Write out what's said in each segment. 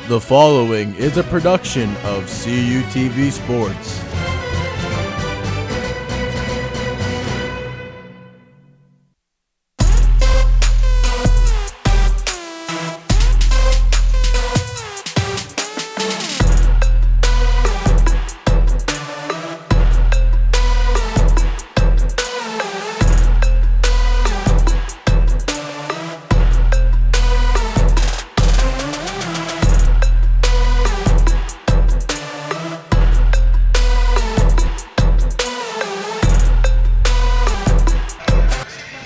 The following is a production of CUTV Sports.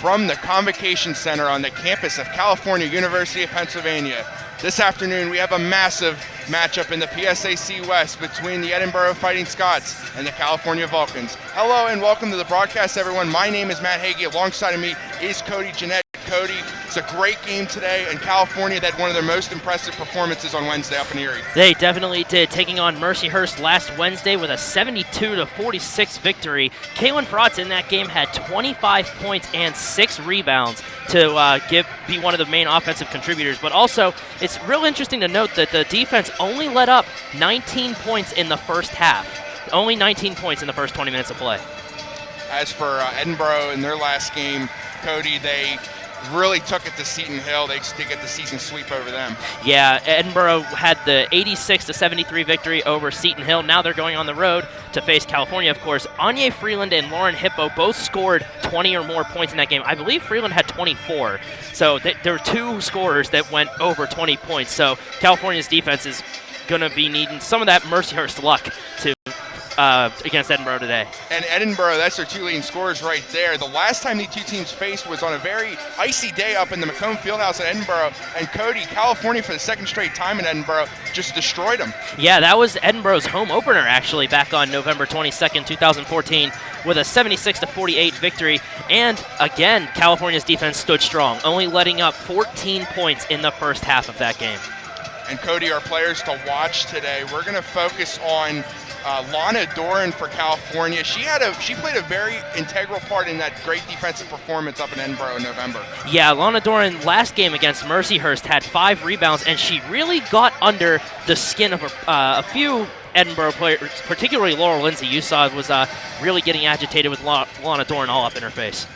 From the Convocation Center on the campus of California University of Pennsylvania. This afternoon we have a massive matchup in the PSAC West between the Edinboro Fighting Scots and the California Vulcans. Hello and welcome to the broadcast, everyone. My name is Matt Hagee. Alongside of me is Cody Jeanette. Cody, it's a great game today, and California had one of their most impressive performances on Wednesday up in Erie. They definitely did, taking on Mercyhurst last Wednesday with a 72-46 victory. Kaylin Frotz in that game had 25 points and 6 rebounds to be one of the main offensive contributors. But also, it's real interesting to note that the defense only let up 19 points in the first half. Only 19 points in the first 20 minutes of play. As for Edinboro in their last game, Cody, they really took it to Seton Hill. They get the season sweep over them. Yeah, Edinboro had the 86-73 victory over Seton Hill. Now they're going on the road to face California, of course. Anya Freeland and Lauren Hippo both scored 20 or more points in that game. I believe Freeland had 24. So there were two scorers that went over 20 points. So California's defense is going to be needing some of that Mercyhurst luck to against Edinboro today. And Edinboro, that's their two leading scorers right there. The last time these two teams faced was on a very icy day up in the Macomb Fieldhouse at Edinboro. And Cody, California for the second straight time in Edinboro just destroyed them. Yeah, that was Edinboro's home opener actually back on November 22nd, 2014 with a 76-48 victory. And again, California's defense stood strong, only letting up 14 points in the first half of that game. And Cody, our players to watch today, we're going to focus on Lana Doran for California. She played a very integral part in that great defensive performance up in Edinboro in November. Yeah, Lana Doran last game against Mercyhurst had 5 rebounds, and she really got under the skin of a few Edinboro players, particularly Laurel Lindsay. You saw was really getting agitated with Lana Doran all up in her face.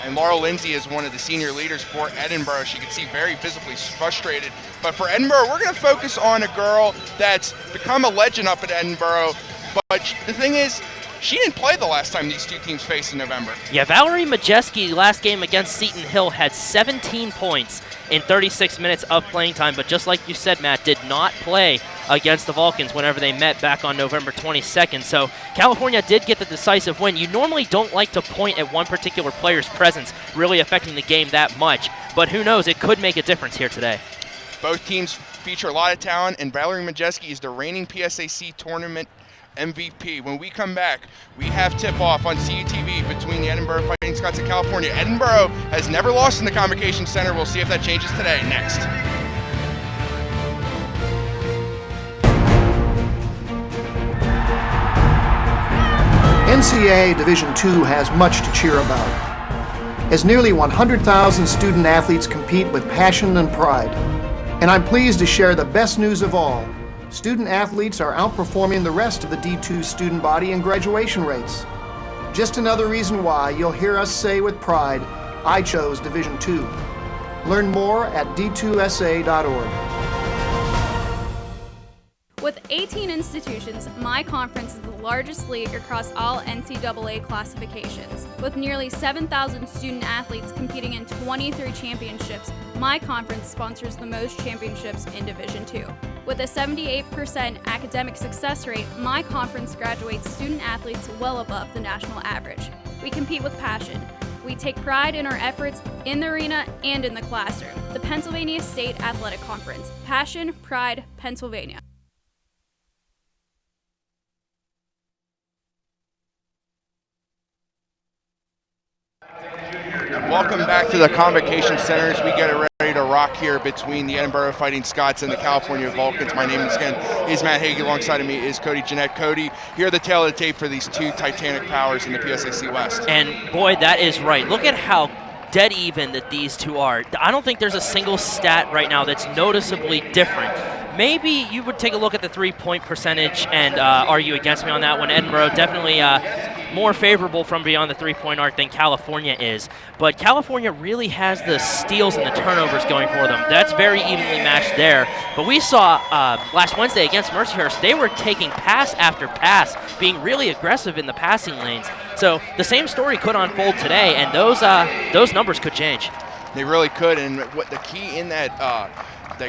And Laurel Lindsay is one of the senior leaders for Edinboro. She can see very visibly frustrated. But for Edinboro, we're going to focus on a girl that's become a legend up at Edinboro. But the thing is, she didn't play the last time these two teams faced in November. Yeah, Valerie Majeski last game against Seton Hill had 17 points in 36 minutes of playing time. But just like you said, Matt, did not play against the Vulcans whenever they met back on November 22nd. So California did get the decisive win. You normally don't like to point at one particular player's presence really affecting the game that much. But who knows, it could make a difference here today. Both teams feature a lot of talent, and Valerie Majeski is the reigning PSAC tournament MVP. When we come back, we have tip-off on CUTV between the Edinboro Fighting Scots and California. Edinboro has never lost in the Convocation Center. We'll see if that changes today. Next. NCAA Division II has much to cheer about, as nearly 100,000 student athletes compete with passion and pride. And I'm pleased to share the best news of all. Student athletes are outperforming the rest of the D2 student body in graduation rates. Just another reason why you'll hear us say with pride, I chose Division II. Learn more at d2sa.org. With 18 institutions, my conference is the largest league across all NCAA classifications. With nearly 7,000 student athletes competing in 23 championships, my conference sponsors the most championships in Division II. With a 78% academic success rate, my conference graduates student athletes well above the national average. We compete with passion. We take pride in our efforts in the arena and in the classroom. The Pennsylvania State Athletic Conference. Passion, pride, Pennsylvania. Welcome back to the Convocation Center as we get ready to rock here between the Edinboro Fighting Scots and the California Vulcans. My name is Matt Hagee. Alongside of me is Cody Jeanette. Cody, here the tail of the tape for these two titanic powers in the PSAC West. And boy, that is right. Look at how dead even that these two are. I don't think there's a single stat right now that's noticeably different. Maybe you would take a look at the three-point percentage and argue against me on that one. Edinboro definitely more favorable from beyond the three-point arc than California is. But California really has the steals and the turnovers going for them. That's very evenly matched there. But we saw last Wednesday against Mercyhurst, they were taking pass after pass, being really aggressive in the passing lanes. So the same story could unfold today, and those numbers could change. They really could, and what the key in that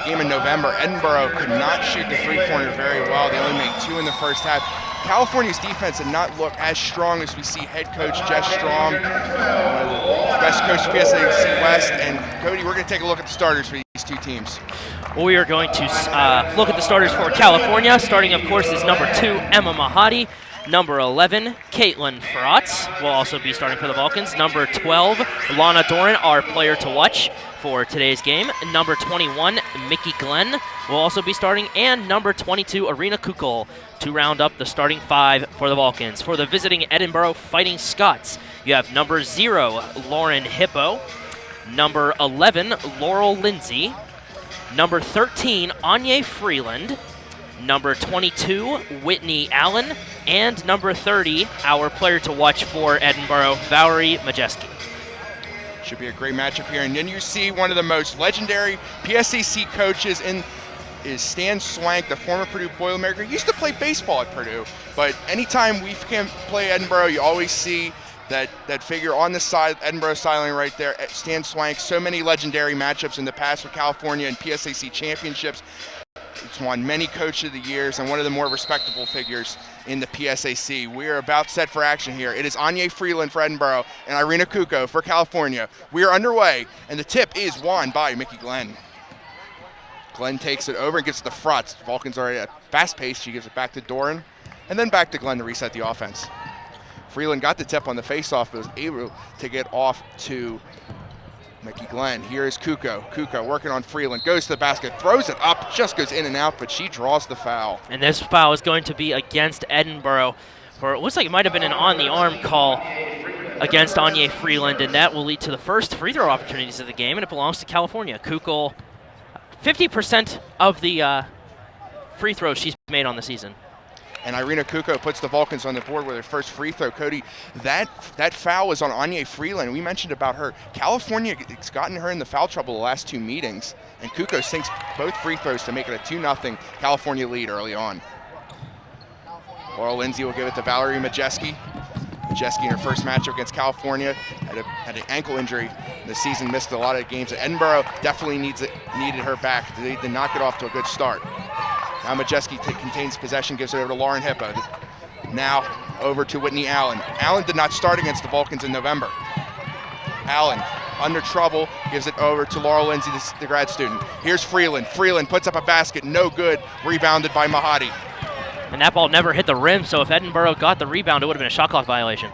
game in November, Edinboro could not shoot the three-pointer very well. They only made 2 in the first half. California's defense did not look as strong as we see head coach Jeff Strom, one of the best coach PSAC West. And Cody, we're going to take a look at the starters for these two teams. Well, we are going to look at the starters for California. Starting, of course, is number 2, Emma Mahadi. Number 11, Caitlin Fratz will also be starting for the Vulcans. Number 12, Lana Doran, our player to watch for today's game. Number 21, Mickey Glenn will also be starting. And number 22, Arena Kukol to round up the starting 5 for the Vulcans. For the visiting Edinboro Fighting Scots, you have number 0, Lauren Hippo. Number 11, Laurel Lindsay. Number 13, Anya Freeland. Number 22, Whitney Allen. And number 30, our player to watch for Edinboro, Valerie Majeski. Should be a great matchup here. And then you see one of the most legendary PSAC coaches is Stan Swank, the former Purdue Boilermaker. He used to play baseball at Purdue, but anytime we can play Edinboro, you always see that figure on the side, Edinboro sideline right there, Stan Swank. So many legendary matchups in the past with California and PSAC championships. It's won many Coach of the Years and one of the more respectable figures in the PSAC. We are about set for action here. It is Anya Freeland for Edinboro and Irina Kuko for California. We are underway, and the tip is won by Mickey Glenn. Glenn takes it over and gives it to Fratz. Vulcans are at fast pace. She gives it back to Doran, and then back to Glenn to reset the offense. Freeland got the tip on the faceoff, but was able to get off to Mickey Glenn. Here is Kuko. Kuko working on Freeland, goes to the basket, throws it up, just goes in and out, but she draws the foul. And this foul is going to be against Edinboro. For it looks like it might have been an on-the-arm call against Anya Freeland, and that will lead to the first free throw opportunities of the game, and it belongs to California. Kuko, 50% of the free throws she's made on the season. And Irina Kuko puts the Vulcans on the board with her first free throw. Cody, that foul was on Anya Freeland. We mentioned about her. California has gotten her in the foul trouble the last 2 meetings, and Kuko sinks both free throws to make it a 2-0 California lead early on. Laurel Lindsay will give it to Valerie Majeski. Majeski in her first matchup against California had an ankle injury this season, missed a lot of games. Edinboro definitely needed her back. They did not get off to a good start. Now Majeski contains possession, gives it over to Lauren Hippo. Now over to Whitney Allen. Allen did not start against the Vulcans in November. Allen under trouble, gives it over to Laurel Lindsay, the grad student. Here's Freeland. Freeland puts up a basket, no good, rebounded by Mahadi. And that ball never hit the rim, so if Edinboro got the rebound, it would have been a shot clock violation.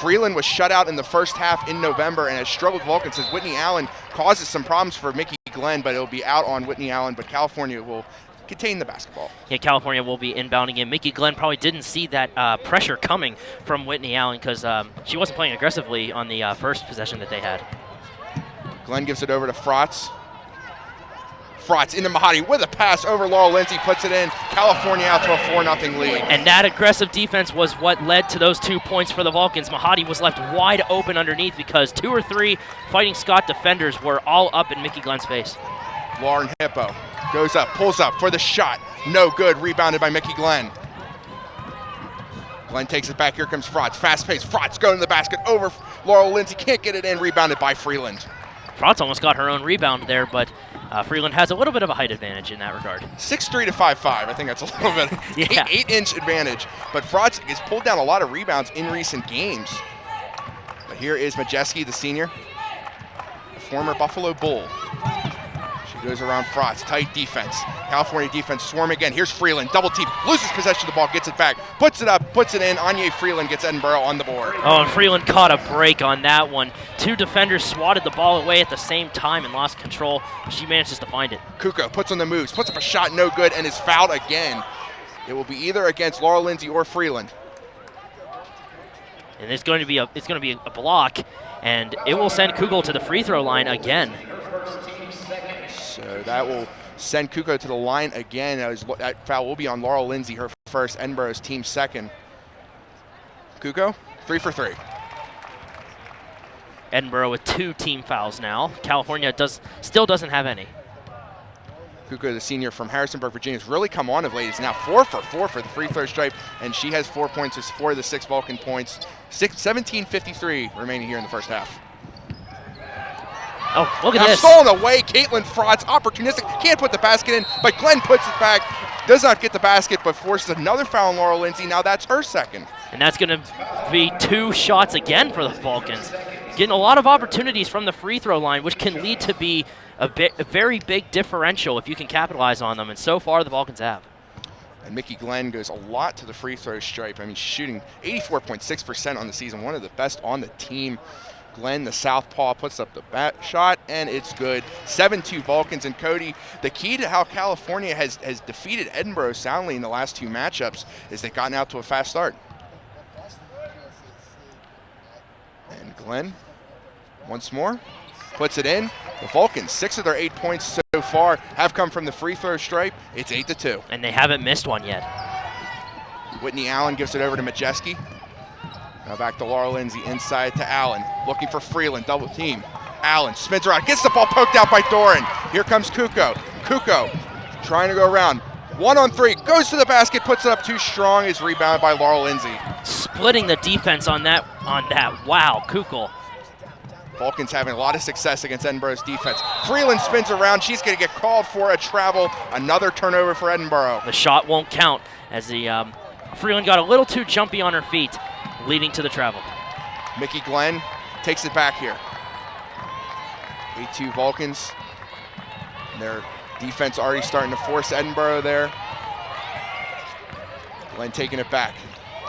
Freeland was shut out in the first half in November and has struggled with Vulcans as Whitney Allen causes some problems for Mickey Glenn, but it'll be out on Whitney Allen, but California will contain the basketball. Yeah, California will be inbounding in. Mickey Glenn probably didn't see that pressure coming from Whitney Allen because she wasn't playing aggressively on the first possession that they had. Glenn gives it over to Fratz. Fratz into Mahadi with a pass over Laurel Lindsay, puts it in. California out to a 4-0 lead. And that aggressive defense was what led to those 2 points for the Vulcans. Mahadi was left wide open underneath because 2 or 3 Fighting Scott defenders were all up in Mickey Glenn's face. Lauren Hippo goes up, pulls up for the shot. No good, rebounded by Mickey Glenn. Glenn takes it back, here comes Fratz. Fast pace, Fratz going to the basket over Laurel Lindsay, can't get it in, rebounded by Freeland. Fratz almost got her own rebound there, but Freeland has a little bit of a height advantage in that regard. 6'3" to 5'5", I think that's a little bit, yeah. 8-inch advantage. But Fratz has pulled down a lot of rebounds in recent games. But here is Majeski, the senior, the former Buffalo Bull. Goes around Fratz, tight defense. California defense swarm again. Here's Freeland, double team, loses possession of the ball, gets it back, puts it up, puts it in. Anya Freeland gets Edinboro on the board. Oh, and Freeland caught a break on that one. 2 defenders swatted the ball away at the same time and lost control. She manages to find it. Kuko puts on the moves, puts up a shot, no good, and is fouled again. It will be either against Laurel Lindsay or Freeland. And it's going to be a block. and it will send Kugel to the free throw line again. So that will send Kuko to the line again. That foul will be on Laurel Lindsay, her first, Edinboro's team second. Kuko, 3 for 3. Edinboro with 2 team fouls now. California still doesn't have any. Kuko, the senior from Harrisonburg, Virginia, has really come on of late. He's now 4 for 4 for the free throw stripe, and she has 4 points as 4 of the 6 Vulcan points. 17:53 remaining here in the first half. Oh, look at now this. Stolen away, Caitlin Frotz, opportunistic, can't put the basket in, but Glenn puts it back, does not get the basket, but forces another foul on Laurel Lindsay. Now that's her second. And that's going to be 2 shots again for the Vulcans. Getting a lot of opportunities from the free throw line, which can lead to be a very big differential if you can capitalize on them, and so far the Vulcans have. And Mickey Glenn goes a lot to the free throw stripe. I mean, shooting 84.6% on the season, one of the best on the team. Glenn, the southpaw, puts up the shot, and it's good. 7-2 Vulcans. And Cody, the key to how California has defeated Edinboro soundly in the last 2 matchups is they've gotten out to a fast start. And Glenn, once more, puts it in. The Vulcans, 6 of their 8 points so far have come from the free throw stripe. It's 8-2. And they haven't missed one yet. Whitney Allen gives it over to Majeski. Now back to Laurel Lindsay, inside to Allen, looking for Freeland, double team. Allen spins around, gets the ball poked out by Doran. Here comes Kuko. Kuko trying to go around. 1 on 3, goes to the basket, puts it up too strong, is rebounded by Laurel Lindsay. Splitting the defense on that. Wow, Kukul. Vulcans having a lot of success against Edinboro's defense. Freeland spins around, she's gonna get called for a travel. Another turnover for Edinboro. The shot won't count as the Freeland got a little too jumpy on her feet, leading to the travel. Mickey Glenn takes it back here. 8-2 Vulcans. Their defense already starting to force Edinboro there. Glenn taking it back.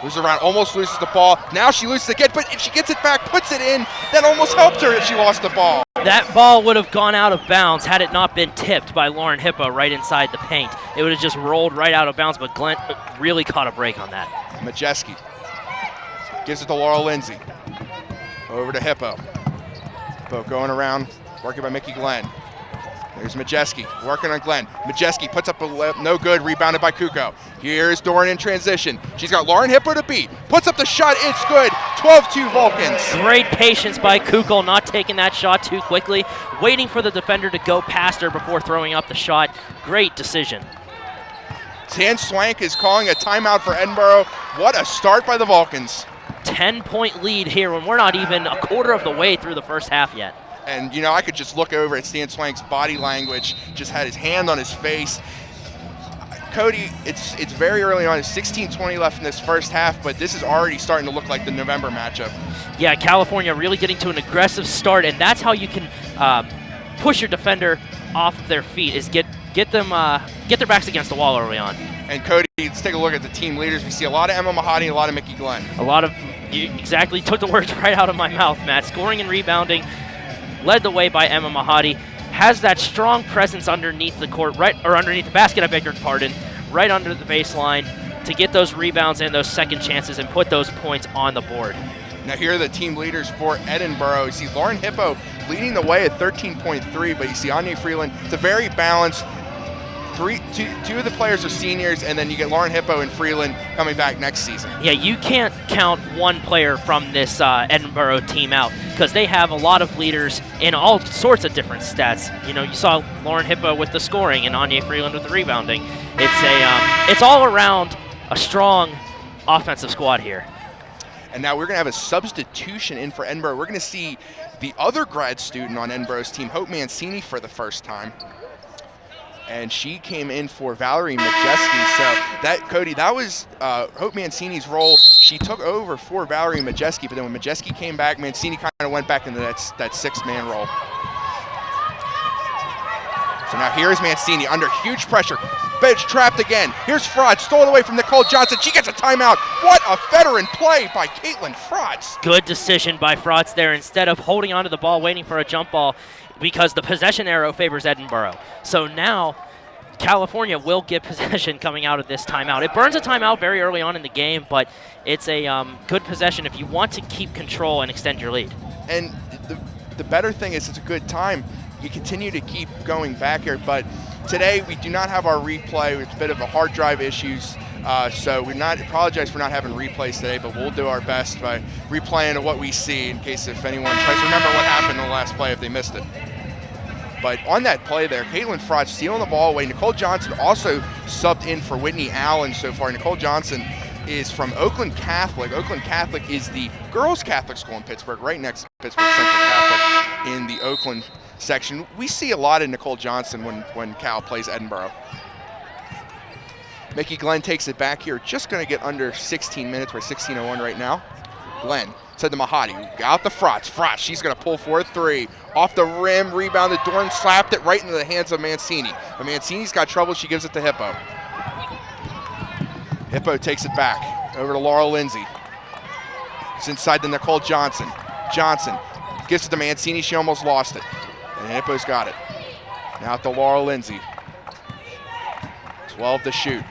Moves around, almost loses the ball. Now she loses again, but if she gets it back, puts it in, that almost helped her if she lost the ball. That ball would have gone out of bounds had it not been tipped by Lauren Hippo right inside the paint. It would have just rolled right out of bounds, but Glenn really caught a break on that. Majeski gives it to Laurel Lindsay. Over to Hippo. Hippo going around, working by Mickey Glenn. There's Majeski, working on Glenn. Majeski puts up a no good, rebounded by Kuko. Here's Doran in transition. She's got Lauren Hippo to beat. Puts up the shot, it's good. 12-2 Vulcans. Great patience by Kukul, not taking that shot too quickly, waiting for the defender to go past her before throwing up the shot. Great decision. Tan Swank is calling a timeout for Edinboro. What a start by the Vulcans. 10-point lead here when we're not even a quarter of the way through the first half yet. And, you know, I could just look over at Stan Swank's body language, just had his hand on his face. Cody, it's very early on. It's 16:20 left in this first half, but this is already starting to look like the November matchup. Yeah, California really getting to an aggressive start, and that's how you can push your defender off of their feet, is get their backs against the wall early on. And Cody, let's take a look at the team leaders. We see a lot of Emma Mahadi, a lot of Mickey Glenn. You exactly took the words right out of my mouth, Matt. Scoring and rebounding, led the way by Emma Mahadi. Has that strong presence underneath the court, underneath the basket, I beg your pardon, right under the baseline to get those rebounds and those second chances and put those points on the board. Now here are the team leaders for Edinboro. You see Lauren Hippo leading the way at 13.3, but you see Anya Freeland. It's a very balanced. Two of the players are seniors, and then you get Lauren Hippo and Freeland coming back next season. Yeah, you can't count one player from this Edinboro team out because they have a lot of leaders in all sorts of different stats. You know, you saw Lauren Hippo with the scoring and Anya Freeland with the rebounding. It's all around a strong offensive squad here. And now we're going to have a substitution in for Edinboro. We're going to see the other grad student on Edinboro's team, Hope Mancini, for the first time. And she came in for Valerie Majeski. So Cody, that was Hope Mancini's role. She took over for Valerie Majeski, but then when Majeski came back, Mancini kind of went back into that six-man role. So now here's Mancini under huge pressure. Bench trapped again. Here's Fraud, stolen away from Nicole Johnson. She gets a timeout. What a veteran play by Caitlin Frotz. Good decision by Frotz there. Instead of holding onto the ball, waiting for a jump ball, because the possession arrow favors Edinboro. So now California will get possession coming out of this timeout. It burns a timeout very early on in the game, but it's a good possession if you want to keep control and extend your lead. And the better thing is it's a good time. You continue to keep going back here, but today we do not have our replay. It's a bit of a hard drive issues, so we apologize for not having replays today, but we'll do our best by replaying what we see in case if anyone tries to remember what happened in the last play if they missed it. But on that play there, Caitlin Frotch stealing the ball away. Nicole Johnson also subbed in for Whitney Allen so far. Nicole Johnson is from Oakland Catholic. Oakland Catholic is the girls' Catholic school in Pittsburgh, right next to Pittsburgh Central Catholic in the Oakland section. We see a lot of Nicole Johnson when Cal plays Edinboro. Mickey Glenn takes it back here. Just going to get under 16 minutes. We're 16:01 right now. Glenn said to Mahadi, out the Frotch. Frotch, she's going to pull for a three. Off the rim, rebounded. Dorn slapped it right into the hands of Mancini. But Mancini's got trouble. She gives it to Hippo. Hippo takes it back over to Laurel Lindsay. It's inside to Nicole Johnson. Johnson gives it to Mancini. She almost lost it. And Hippo's got it. Now to Laurel Lindsay. 12 to shoot.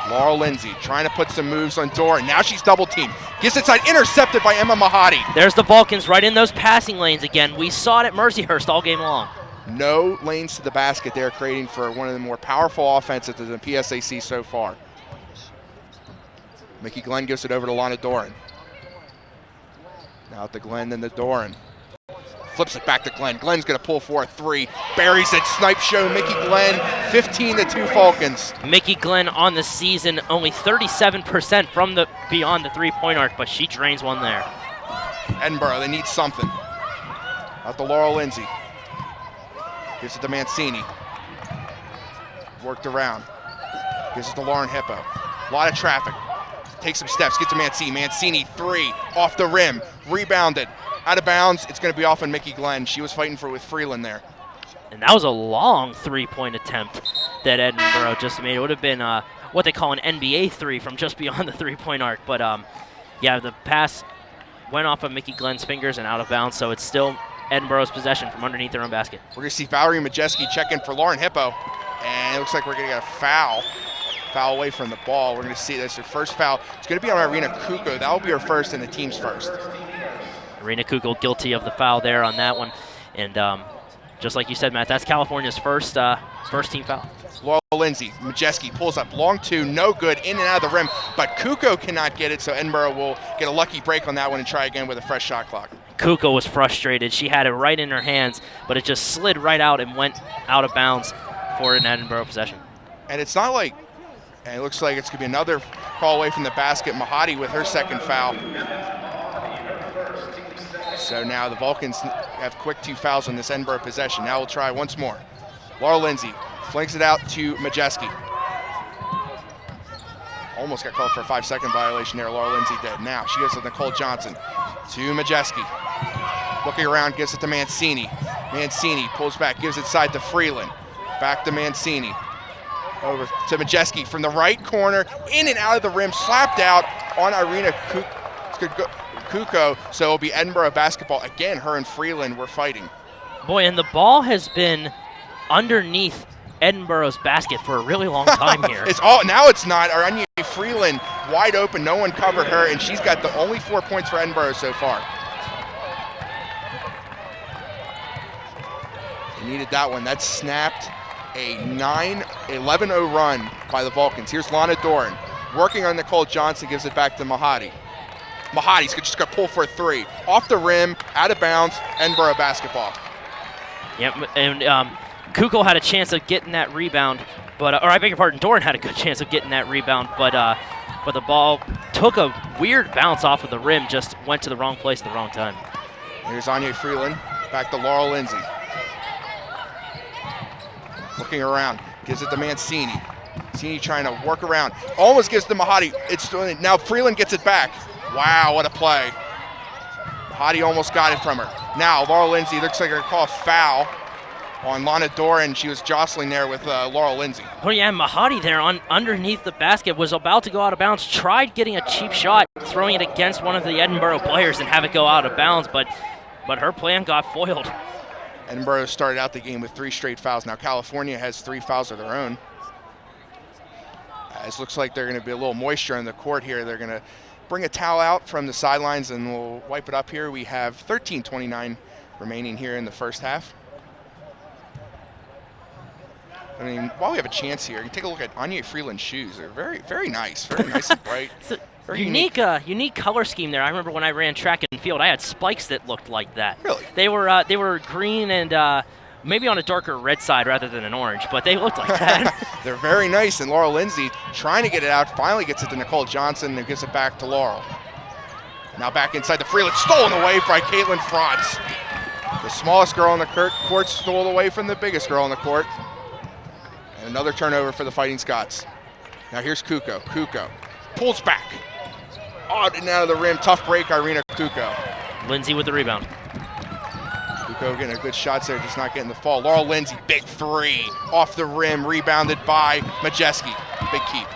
Laurel Lindsay trying to put some moves on Doran. Now she's double teamed. Gets inside, intercepted by Emma Mahadi. There's the Vulcans right in those passing lanes again. We saw it at Mercyhurst all game long. No lanes to the basket there, creating for one of the more powerful offenses in the PSAC so far. Mickey Glenn gives it over to Lana Doran. Now to Glenn, then to Doran. Flips it back to Glenn. Glenn's going to pull for a three. Buries it. Snipe show. Mickey Glenn, 15-2 Falcons. Mickey Glenn on the season, only 37% from the beyond the three-point arc, but she drains one there. Edinboro, they need something. Out to Laurel Lindsay. Gives it to Mancini. Worked around. Gives it to Lauren Hippo. A lot of traffic. Takes some steps. Gets to Mancini. Mancini, three. Off the rim. Rebounded. Out of bounds. It's going to be off on Mickey Glenn. She was fighting for it with Freeland there. And that was a long three-point attempt that Edinboro just made. It would have been what they call an NBA three from just beyond the three-point arc. But, yeah, the pass went off of Mickey Glenn's fingers and out of bounds, so it's still Edinboro's possession from underneath their own basket. We're going to see Valerie Majeski check in for Lauren Hippo. And it looks like we're going to get a foul. Foul away from the ball. We're going to see this. Her first foul. It's going to be on Irina Kuko. That will be her first and the team's first. Irina Kuko guilty of the foul there on that one. And just like you said, Matt, that's California's first team foul. Laurel Lindsay, Majeski pulls up long two, no good, in and out of the rim, but Kuko cannot get it, so Edinboro will get a lucky break on that one and try again with a fresh shot clock. Kuko was frustrated. She had it right in her hands, but it just slid right out and went out of bounds for an Edinboro possession. And it's not like, and it looks like it's going to be another call away from the basket. Mahadi with her second foul. So now the Vulcans have quick two fouls on this Edinboro possession. Now we'll try once more. Laurel Lindsay flanks it out to Majeski. Almost got called for a 5-second violation there. Laurel Lindsay did. Now she gives it to Nicole Johnson to Majeski. Looking around, gives it to Mancini. Mancini pulls back, gives it side to Freeland. Back to Mancini. Over to Majeski from the right corner, in and out of the rim, slapped out on Irina Kuko. So it'll be Edinboro basketball. Again, her and Freeland were fighting. Boy, and the ball has been underneath Edinboro's basket for a really long time here. Now it's not. Aranya Freeland wide open. No one covered her, and she's got the only 4 points for Edinboro so far. They needed that one. That snapped a 11-0 run by the Vulcans. Here's Lana Doran working on Nicole Johnson, gives it back to Mahadi. Mahadi's just going to pull for a three. Off the rim, out of bounds, Edinboro basketball. Yep, and Kuko had a chance of getting that rebound, but or I beg your pardon, Doran had a good chance of getting that rebound, but the ball took a weird bounce off of the rim, just went to the wrong place at the wrong time. Here's Anya Freeland, back to Laurel Lindsay. Looking around, gives it to Mancini. Mancini trying to work around, almost gives it to Mahadi. Now Freeland gets it back. Wow, what a play. Mahadi almost got it from her. Now Laurel Lindsay looks like they're going to call a foul on Lana Doran. She was jostling there with Laurel Lindsay. Oh yeah, Mahadi there underneath the basket was about to go out of bounds, tried getting a cheap shot, throwing it against one of the Edinboro players and have it go out of bounds, but her plan got foiled. Edinboro started out the game with 3 straight fouls. Now California has 3 fouls of their own. It looks like they're going to be a little moisture on the court here. They're going to bring a towel out from the sidelines and we'll wipe it up here. We have 13:29 remaining here in the first half. I mean, while we have a chance here, you take a look at Anya Freeland's shoes. They're very, very nice and bright. Very unique color scheme there. I remember when I ran track and field, I had spikes that looked like that. Really? They were green and maybe on a darker red side rather than an orange, but they looked like that. They're very nice, and Laurel Lindsay trying to get it out, finally gets it to Nicole Johnson and gives it back to Laurel. Now back inside the Freeland, stolen away by Caitlin Frotz. The smallest girl on the court stole away from the biggest girl on the court. And another turnover for the Fighting Scots. Now here's Kuko. Kuko pulls back. Odd and out of the rim. Tough break, Irina Kuko. Lindsay with the rebound. Kuko getting a good shot there, just not getting the fall. Laurel Lindsay, big three. Off the rim, rebounded by Majeski. Big keep.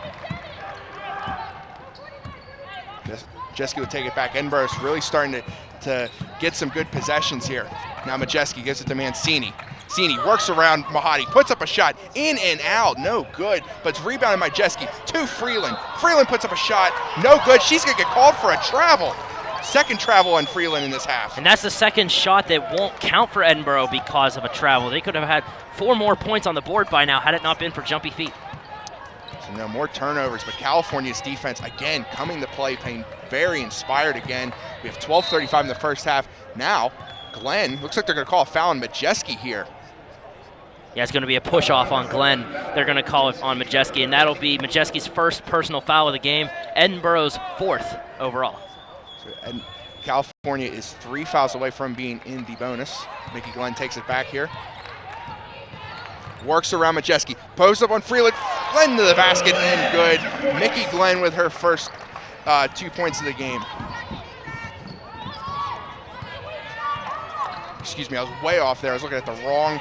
Majeski will take it back. Edinboro's really starting to get some good possessions here. Now Majeski gives it to Mancini. Mancini works around Mahadi, puts up a shot, in and out, no good, but it's rebounded by Majeski to Freeland. Freeland puts up a shot, no good. She's gonna get called for a travel. Second travel on Freeland in this half. And that's the second shot that won't count for Edinboro because of a travel. They could have had 4 more points on the board by now had it not been for jumpy feet. So no more turnovers, but California's defense, again, coming to play, playing very inspired again. We have 12:35 in the first half. Now, Glenn, looks like they're gonna call a foul on Majeski here. Yeah, it's going to be a push-off on Glenn. They're going to call it on Majeski, and that'll be Majeski's first personal foul of the game, Edinboro's 4th overall. And California is 3 fouls away from being in the bonus. Mickey Glenn takes it back here. Works around Majeski, posts up on Freeland, Glenn to the basket, and good. Mickey Glenn with her first 2 points of the game. Excuse me, I was way off there. I was looking at the wrong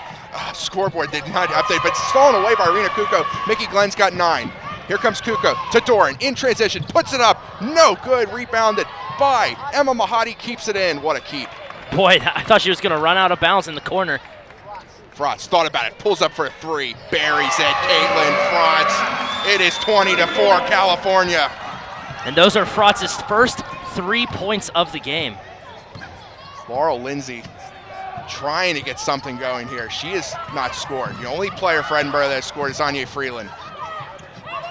scoreboard. Did not update, but it's stolen away by Irina Kuko. Mickey Glenn's got 9. Here comes Kuko to Doran in transition, puts it up, no good, rebounded by Emma Mahadi, keeps it in. What a keep. Boy, I thought she was going to run out of bounds in the corner. Frotz thought about it, pulls up for a 3, buries it, Caitlin Frotz. It is 20-4 California. And those are Frotz's first 3 points of the game. Laurel Lindsay trying to get something going here. She has not scored. The only player for Edinboro that has scored is Anya Freeland.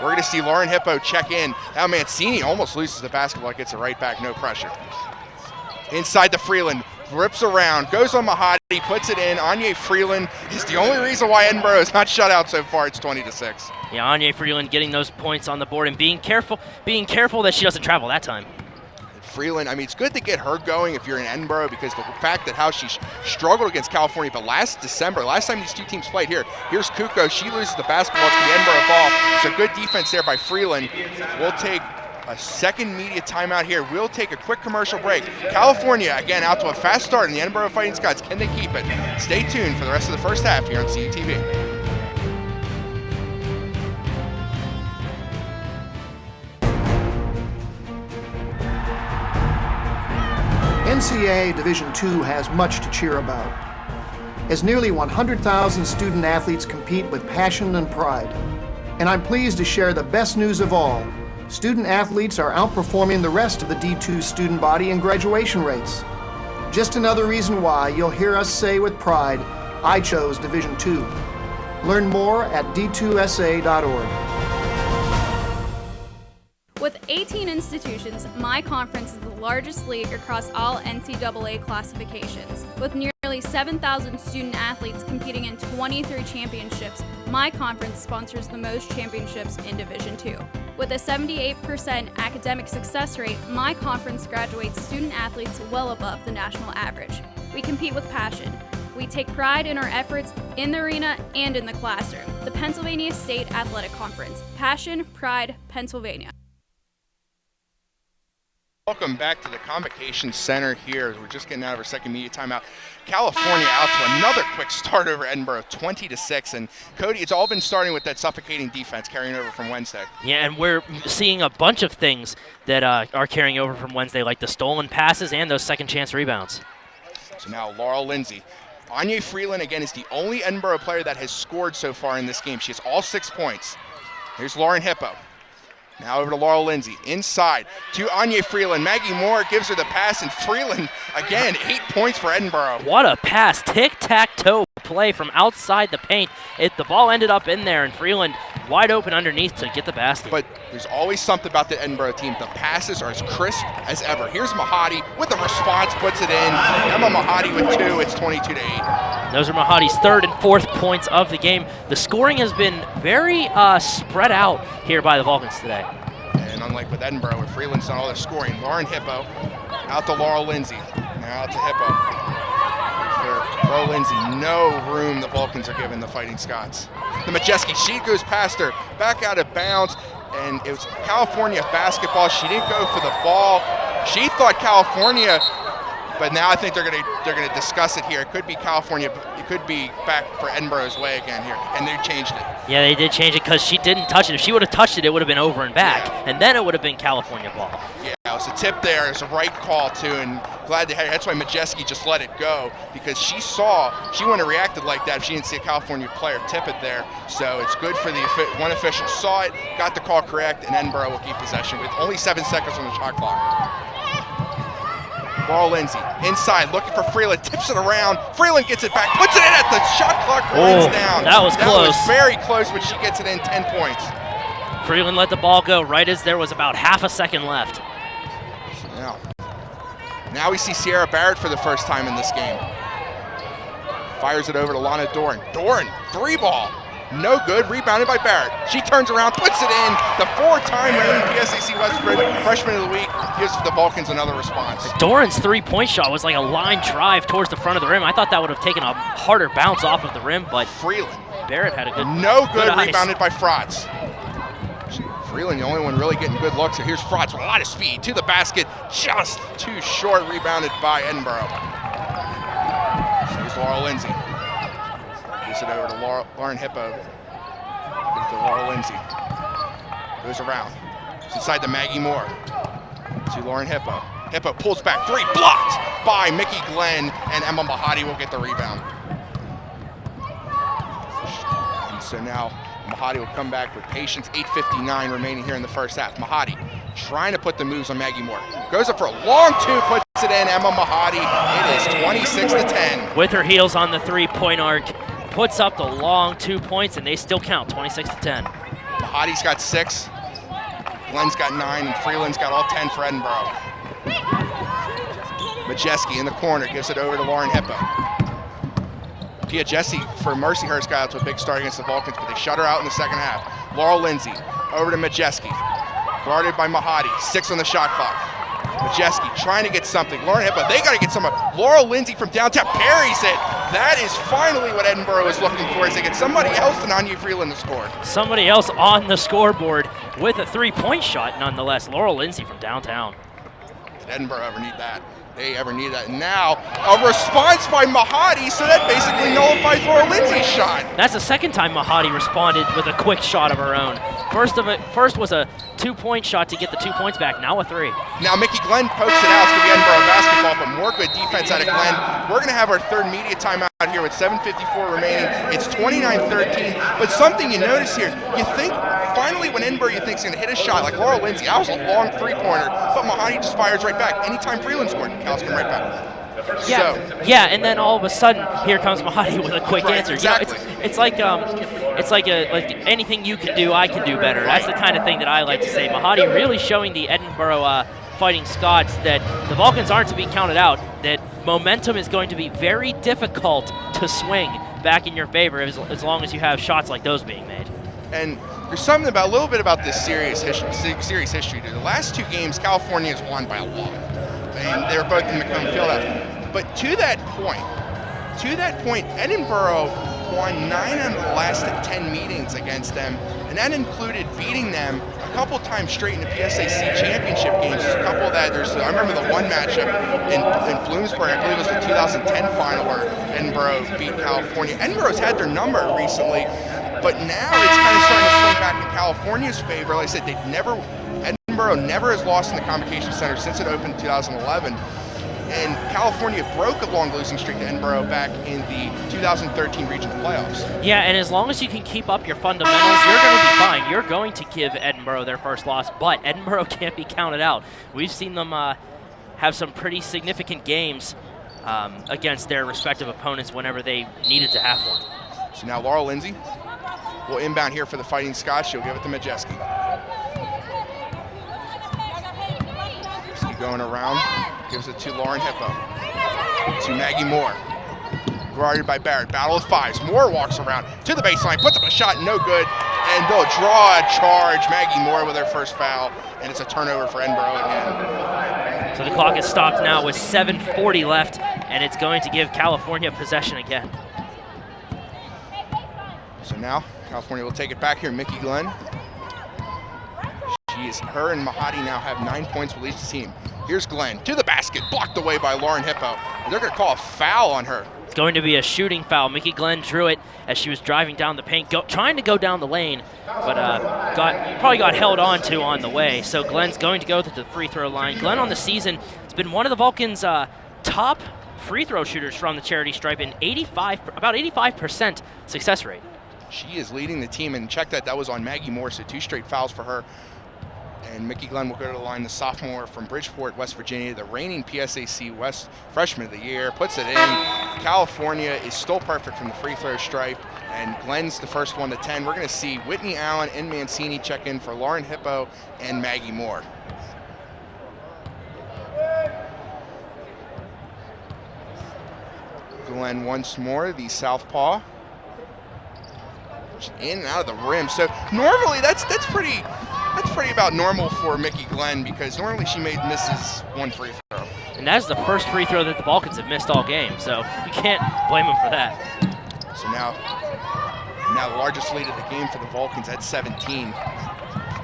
We're going to see Lauren Hippo check in. Now Mancini almost loses the basketball, gets it right back, no pressure. Inside the Freeland, rips around, goes on Mahadi, puts it in. Anya Freeland is the only reason why Edinboro is not shut out so far. It's 20-6. Yeah, Anya Freeland getting those points on the board and being careful that she doesn't travel that time. Freeland, I mean, it's good to get her going if you're in Edinboro, because the fact that how she struggled against California, but last December, last time these two teams played here's Kuko, she loses the basketball, it's the Edinboro ball. So good defense there by Freeland. We'll take a second media timeout here. We'll take a quick commercial break. California, again, out to a fast start in the Edinboro Fighting Scots. Can they keep it? Stay tuned for the rest of the first half here on CUTV. NCAA Division II has much to cheer about, as nearly 100,000 student athletes compete with passion and pride. And I'm pleased to share the best news of all. Student athletes are outperforming the rest of the D2 student body in graduation rates. Just another reason why you'll hear us say with pride, I chose Division II. Learn more at d2sa.org. With 18 institutions, my conference is the largest league across all NCAA classifications. With nearly 7,000 student athletes competing in 23 championships, my conference sponsors the most championships in Division II. With a 78% academic success rate, my conference graduates student athletes well above the national average. We compete with passion. We take pride in our efforts in the arena and in the classroom. The Pennsylvania State Athletic Conference. Passion, pride, Pennsylvania. Welcome back to the Convocation Center here. We're just getting out of our second media timeout. California out to another quick start over Edinboro, 20-6. And Cody, it's all been starting with that suffocating defense carrying over from Wednesday. Yeah, and we're seeing a bunch of things that are carrying over from Wednesday, like the stolen passes and those second chance rebounds. So now Laurel Lindsay. Anya Freeland, again, is the only Edinboro player that has scored so far in this game. She has all 6 points. Here's Lauren Hippo. Now over to Laurel Lindsay, inside to Anya Freeland. Maggie Moore gives her the pass, and Freeland, again, 8 points for Edinboro. What a pass. Tic-tac-toe play from outside the paint. The ball ended up in there, and Freeland wide open underneath to get the basket. But there's always something about the Edinboro team. The passes are as crisp as ever. Here's Mahadi with the response, puts it in. Emma Mahadi with 2. It's 22-8. Those are Mahadi's 3rd and 4th points of the game. The scoring has been very spread out here by the Vulcans today. And unlike with Edinboro, where Freeland's done all their scoring, Lauren Hippo out to Laurel Lindsay. Now out to Hippo. For Laurel Lindsay, no room the Vulcans are giving the Fighting Scots. The Majeski, she goes past her, back out of bounds, and it was California basketball. She didn't go for the ball. She thought California, but now I think they're gonna discuss it here. It could be California. It could be back for Edinboro's way again here, and they changed it. Yeah, they did change it because she didn't touch it. If she would have touched it, it would have been over and back, Yeah. and then it would have been California ball. Yeah, it was a tip there. It's a right call too, and glad they had. That's why Majeski just let it go, because she wouldn't have reacted like that if she didn't see a California player tip it there. So it's good for the one official saw it, got the call correct, and Edinboro will keep possession with only 7 seconds on the shot clock. Laurel Lindsay inside, looking for Freeland, tips it around. Freeland gets it back, puts it in at the shot clock, runs down. That was close. That was very close, but she gets it in 10 points. Freeland let the ball go right as there was about half a second left. Now we see Sierra Barrett for the first time in this game. Fires it over to Lana Doran. Doran, 3-ball. No good, rebounded by Barrett. She turns around, puts it in. The 4-time reigning PSAC West Freshman of the Week gives the Vulcans another response. Doran's 3-point shot was like a line drive towards the front of the rim. I thought that would have taken a harder bounce off of the rim, but Freeland. Barrett had a good No good, eyes. rebounded by Frotz. Freeland, the only one really getting good looks. So here's Frotz with a lot of speed to the basket, just too short, rebounded by Edinboro. So here's Laurel Lindsay. Gives it over to Lauren Hippo. Gives to Laurel Lindsay. Goes around. It's inside to Maggie Moore. To Lauren Hippo. Hippo pulls back 3, blocked by Mickey Glenn, and Emma Mahadi will get the rebound. And so now Mahadi will come back with patience. 8:59 remaining here in the first half. Mahadi trying to put the moves on Maggie Moore. Goes up for a long 2, puts it in. Emma Mahadi. It is 26-10. With her heels on the 3-point arc, puts up the long 2 points, and they still count, 26-10. Mahadi's got 6. Glenn's got 9, and Freeland's got all 10 for Edinboro. Majeski in the corner gives it over to Lauren Hippo. Pia Jesse for Mercyhurst got out to a big start against the Vulcans, but they shut her out in the second half. Laurel Lindsay over to Majeski. Guarded by Mahadi, 6 on the shot clock. Majeski trying to get something. Lauren Hippo, they got to get something. Laurel Lindsay from downtown parries it. That is finally what Edinboro is looking for, is they get somebody else than Anya Freeland to score. Somebody else on the scoreboard with a 3-point shot, nonetheless. Laurel Lindsay from downtown. Did Edinboro ever need that? They ever need that. And now a response by Mahadi, so that basically nullifies Laurel Lindsay's shot. That's the second time Mahadi responded with a quick shot of her own. First was a 2-point shot to get the 2 points back, now a 3. Now Mickey Glenn pokes it out. It's going to be Edinboro basketball, but more good defense out of Glenn. We're going to have our third media timeout here with 7:54 remaining. It's 29-13, but something you notice here, you think finally when Edinboro you think is going to hit a shot like Laurel Lindsay, that was a long 3-pointer, but Mahadi just fires right back. Anytime Freeland scored, Cal's come right back. Yeah, and then all of a sudden, here comes Mahadi with a quick answer. Exactly. You know, it's like anything you can do, I can do better. That's the kind of thing that I like to say. Mahadi really showing the Edinboro Fighting Scots that the Vulcans aren't to be counted out, that momentum is going to be very difficult to swing back in your favor as long as you have shots like those being made. And there's something about a little bit about this series history. The last 2 games, California has won by a lot, and they're both in McComb Fieldhouse. But to that point, Edinboro won 9 out of the last 10 meetings against them, and that included beating them a couple times straight in the PSAC championship games. There's a couple that I remember the one matchup in Bloomsburg, I believe it was the 2010 final where Edinboro beat California. Edinboro's had their number recently, but now it's kind of starting to swing back in California's favor. Like I said, Edinboro never has lost in the Convocation Center since it opened in 2011. and California broke a long losing streak to Edinboro back in the 2013 regional playoffs. Yeah, and as long as you can keep up your fundamentals, you're going to be fine. You're going to give Edinboro their first loss, but Edinboro can't be counted out. We've seen them have some pretty significant games against their respective opponents whenever they needed to have one. So now Laurel Lindsay will inbound here for the Fighting Scots. She'll give it to Majeski. Going around, gives it to Lauren Hippo. To Maggie Moore. Guarded by Barrett. Battle of fives. Moore walks around to the baseline, puts up a shot, no good. And they'll draw a charge. Maggie Moore with her first foul. And it's a turnover for Edinboro again. So the clock is stopped now with 7:40 left, and it's going to give California possession again. So now California will take it back here. Mickey Glenn. Her and Mahadi now have 9 points for each team. Here's Glenn to the basket, blocked away by Lauren Hippo. They're going to call a foul on her. It's going to be a shooting foul. Mickey Glenn drew it as she was driving down the paint, trying to go down the lane, but probably got held on to on the way. So Glenn's going to go to the free throw line. Glenn on the season has been one of the Vulcans' top free throw shooters from the charity stripe, and about 85% success rate. She is leading the team, and check that was on Maggie Moore, so 2 straight fouls for her. And Mickey Glenn will go to the line, the sophomore from Bridgeport, West Virginia, the reigning PSAC West Freshman of the Year, puts it in. California is still perfect from the free throw stripe, and Glenn's the first one to 10. We're going to see Whitney Allen and Mancini check in for Lauren Hippo and Maggie Moore. Glenn once more, the southpaw. In and out of the rim. So normally that's pretty about normal for Mickey Glenn, because normally she misses 1 free throw. And that's the first free throw that the Vulcans have missed all game, so you can't blame them for that. So now the largest lead of the game for the Vulcans at 17.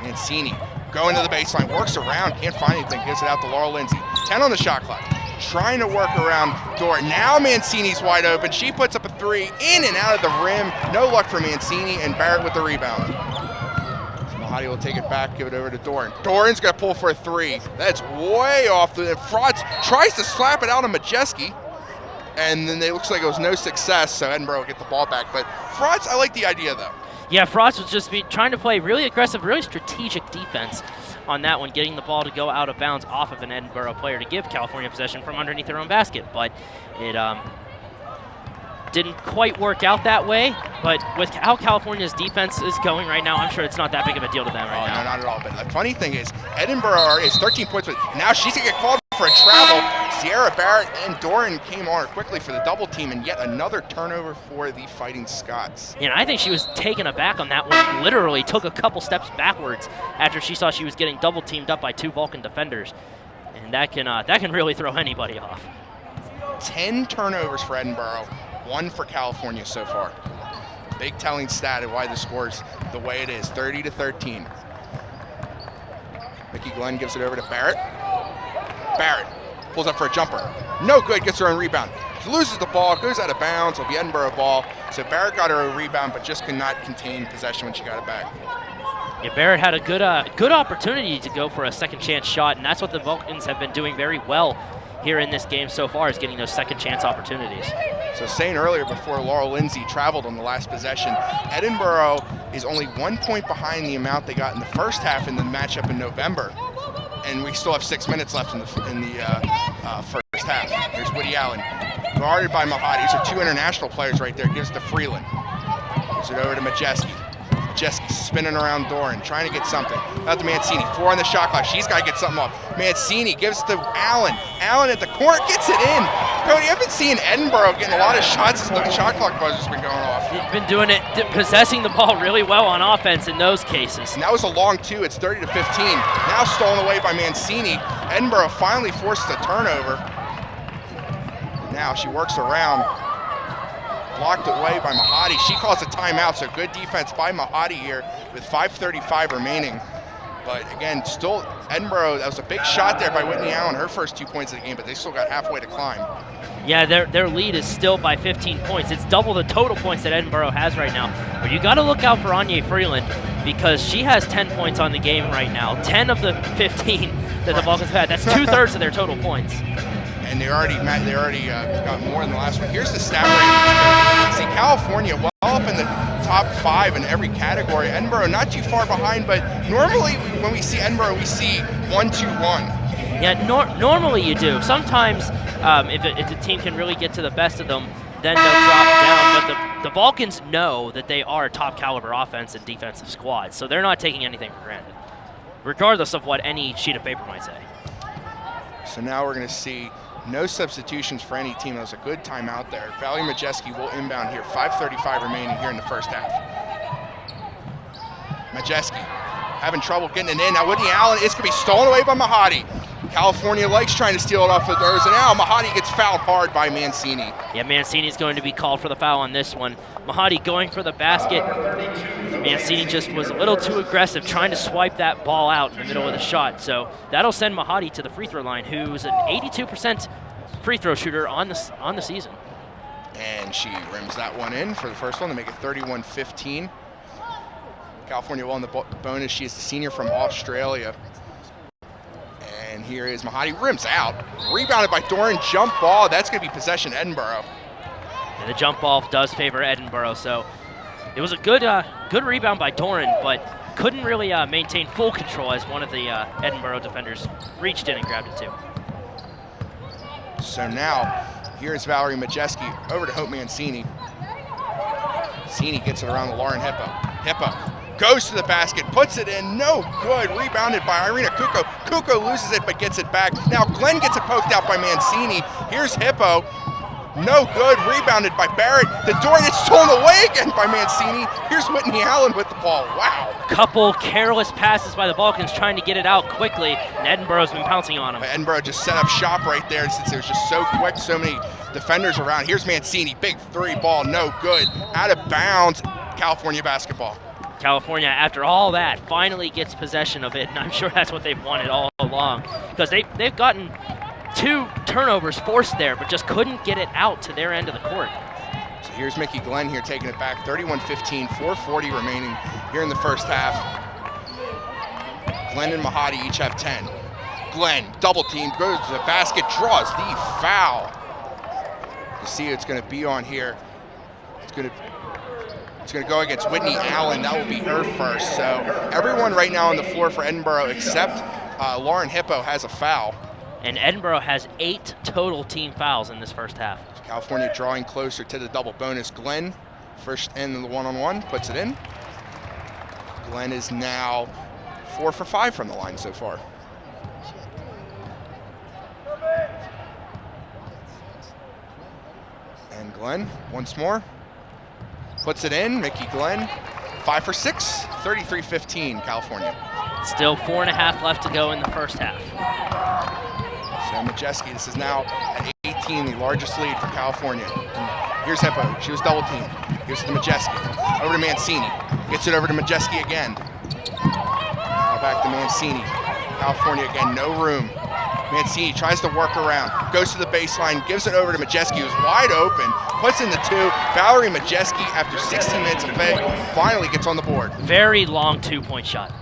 Mancini going to the baseline, works around, can't find anything, gives it out to Laurel Lindsay. 10 on the shot clock. Trying to work around Dort. Now Mancini's wide open. She puts up a 3 in and out of the rim. No luck for Mancini, and Barrett with the rebound. So Mahadi will take it back, give it over to Doran. Doran's going to pull for a 3. That's way off. Frotz tries to slap it out on Majeski, and then it looks like it was no success, so Edinboro will get the ball back. But Frotz, I like the idea, though. Yeah, Frotz was just trying to play really aggressive, really strategic defense on that one, getting the ball to go out of bounds off of an Edinboro player to give California possession from underneath their own basket. But it didn't quite work out that way. But with how California's defense is going right now, I'm sure it's not that big of a deal to them right now. No, not at all. But the funny thing is, Edinboro is 13 points, but now she's going to get called for a travel. Sierra Barrett and Doran came on her quickly for the double team, and yet another turnover for the Fighting Scots. Yeah, and I think she was taken aback on that one. Literally took a couple steps backwards after she saw she was getting double teamed up by 2 Vulcan defenders, and that can really throw anybody off. 10 turnovers for Edinboro, 1 for California so far. Big telling stat of why the score's the way it is, 30-13. Mickey Glenn gives it over to Barrett. Barrett pulls up for a jumper. No good, gets her own rebound. She loses the ball, goes out of bounds. It'll be Edinboro ball. So Barrett got her own rebound, but just could not contain possession when she got it back. Yeah, Barrett had a good opportunity to go for a second chance shot, and that's what the Vulcans have been doing very well here in this game so far, is getting those second chance opportunities. So saying earlier before Laurel Lindsay traveled on the last possession, Edinboro is only 1 point behind the amount they got in the first half in the matchup in November. And we still have 6 minutes left in the first half. There's Woody Allen, guarded by Mahadi. These are 2 international players right there. Gives to Freeland. Gives it over to Majeski. Majeski spinning around Doran, trying to get something. Out to Mancini. 4 on the shot clock. She's got to get something off. Mancini gives it to Allen. Allen at the corner gets it in. Cody, I've been seeing Edinboro getting a lot of shots as the shot clock buzzer's been going off. He's been doing it, possessing the ball really well on offense in those cases. And that was a long 2. It's 30-15. Now stolen away by Mancini. Edinboro finally forced a turnover. Now she works around. Blocked away by Mahadi. She calls a timeout, so good defense by Mahadi here with 5:35 remaining. But again, still Edinboro, that was a big shot there by Whitney Allen, her first 2 points of the game, but they still got halfway to climb. Yeah, their lead is still by 15 points. It's double the total points that Edinboro has right now. But you got to look out for Anya Freeland, because she has 10 points on the game right now. 10 of the 15 that the Vulcans have had. That's 2/3 of their total points. and they already got more than the last one. Here's the stat rate. See, California well up in the top 5 in every category. Edinboro not too far behind, but normally when we see Edinboro, we see 1-2-1. Yeah, normally you do. Sometimes if the team can really get to the best of them, then they'll drop down. But the Vulcans know that they are a top caliber offense and defensive squad, so they're not taking anything for granted, regardless of what any sheet of paper might say. So now we're going to see no substitutions for any team. That was a good timeout there. Valerie Majeski will inbound here. 5:35 remaining here in the first half. Majeski having trouble getting it in. Now Whitney Allen, it's going to be stolen away by Mahadi. California likes trying to steal it off of theirs, and now Mahadi gets fouled hard by Mancini. Yeah, Mancini's going to be called for the foul on this one. Mahadi going for the basket. Mancini just was a little too aggressive, trying to swipe that ball out in the middle of the shot. So that'll send Mahadi to the free throw line, who's an 82% free throw shooter on the season. And she rims that one in for the first one to make it 31-15. California well in the bonus. She is the senior from Australia. And here is Mahadi, rims out. Rebounded by Doran, jump ball. That's going to be possession Edinboro. And the jump ball does favor Edinboro, so it was a good rebound by Doran, but couldn't really maintain full control as one of the Edinboro defenders reached in and grabbed it too. So now, here's Valerie Majeski over to Hope Mancini. Mancini gets it around the Lauren Hippo. Hippo goes to the basket, puts it in, no good, rebounded by Irina Kuko. Kuko loses it but gets it back. Now Glenn gets it poked out by Mancini. Here's Hippo, no good, rebounded by Barrett. The door gets stolen away again by Mancini. Here's Whitney Allen with the ball, wow. Couple careless passes by the Vulcans trying to get it out quickly, and Edinboro's been pouncing on them. Edinboro just set up shop right there since it was just so quick, so many defenders around. Here's Mancini, big 3 ball, no good, out of bounds, California basketball. California, after all that, finally gets possession of it, and I'm sure that's what they've wanted all along, because they've gotten 2 turnovers forced there, but just couldn't get it out to their end of the court. So here's Mickey Glenn here taking it back, 31-15, 4:40 remaining here in the first half. Glenn and Mahadi each have 10. Glenn, double team, goes to the basket, draws the foul. You see it's going to be on here. It's going to go against Whitney Allen. That will be her first. So everyone right now on the floor for Edinboro except Lauren Hippo has a foul. And Edinboro has 8 total team fouls in this first half. California drawing closer to the double bonus. Glenn, first in the one-on-one, puts it in. Glenn is now 4 for 5 from the line so far. And Glenn, once more, puts it in. Mickey Glenn, 5 for 6, 33-15, California. Still 4.5 left to go in the first half. So Majeski, this is now at 18, the largest lead for California. And here's Hippo, she was double teamed. Here's to Majeski, over to Mancini. Gets it over to Majeski again. Now back to Mancini. California again, no room. Mancini tries to work around, goes to the baseline, gives it over to Majeski, who's wide open, puts in the 2. Valerie Majeski, after 16 minutes of play, finally gets on the board. Very long 2-point shot.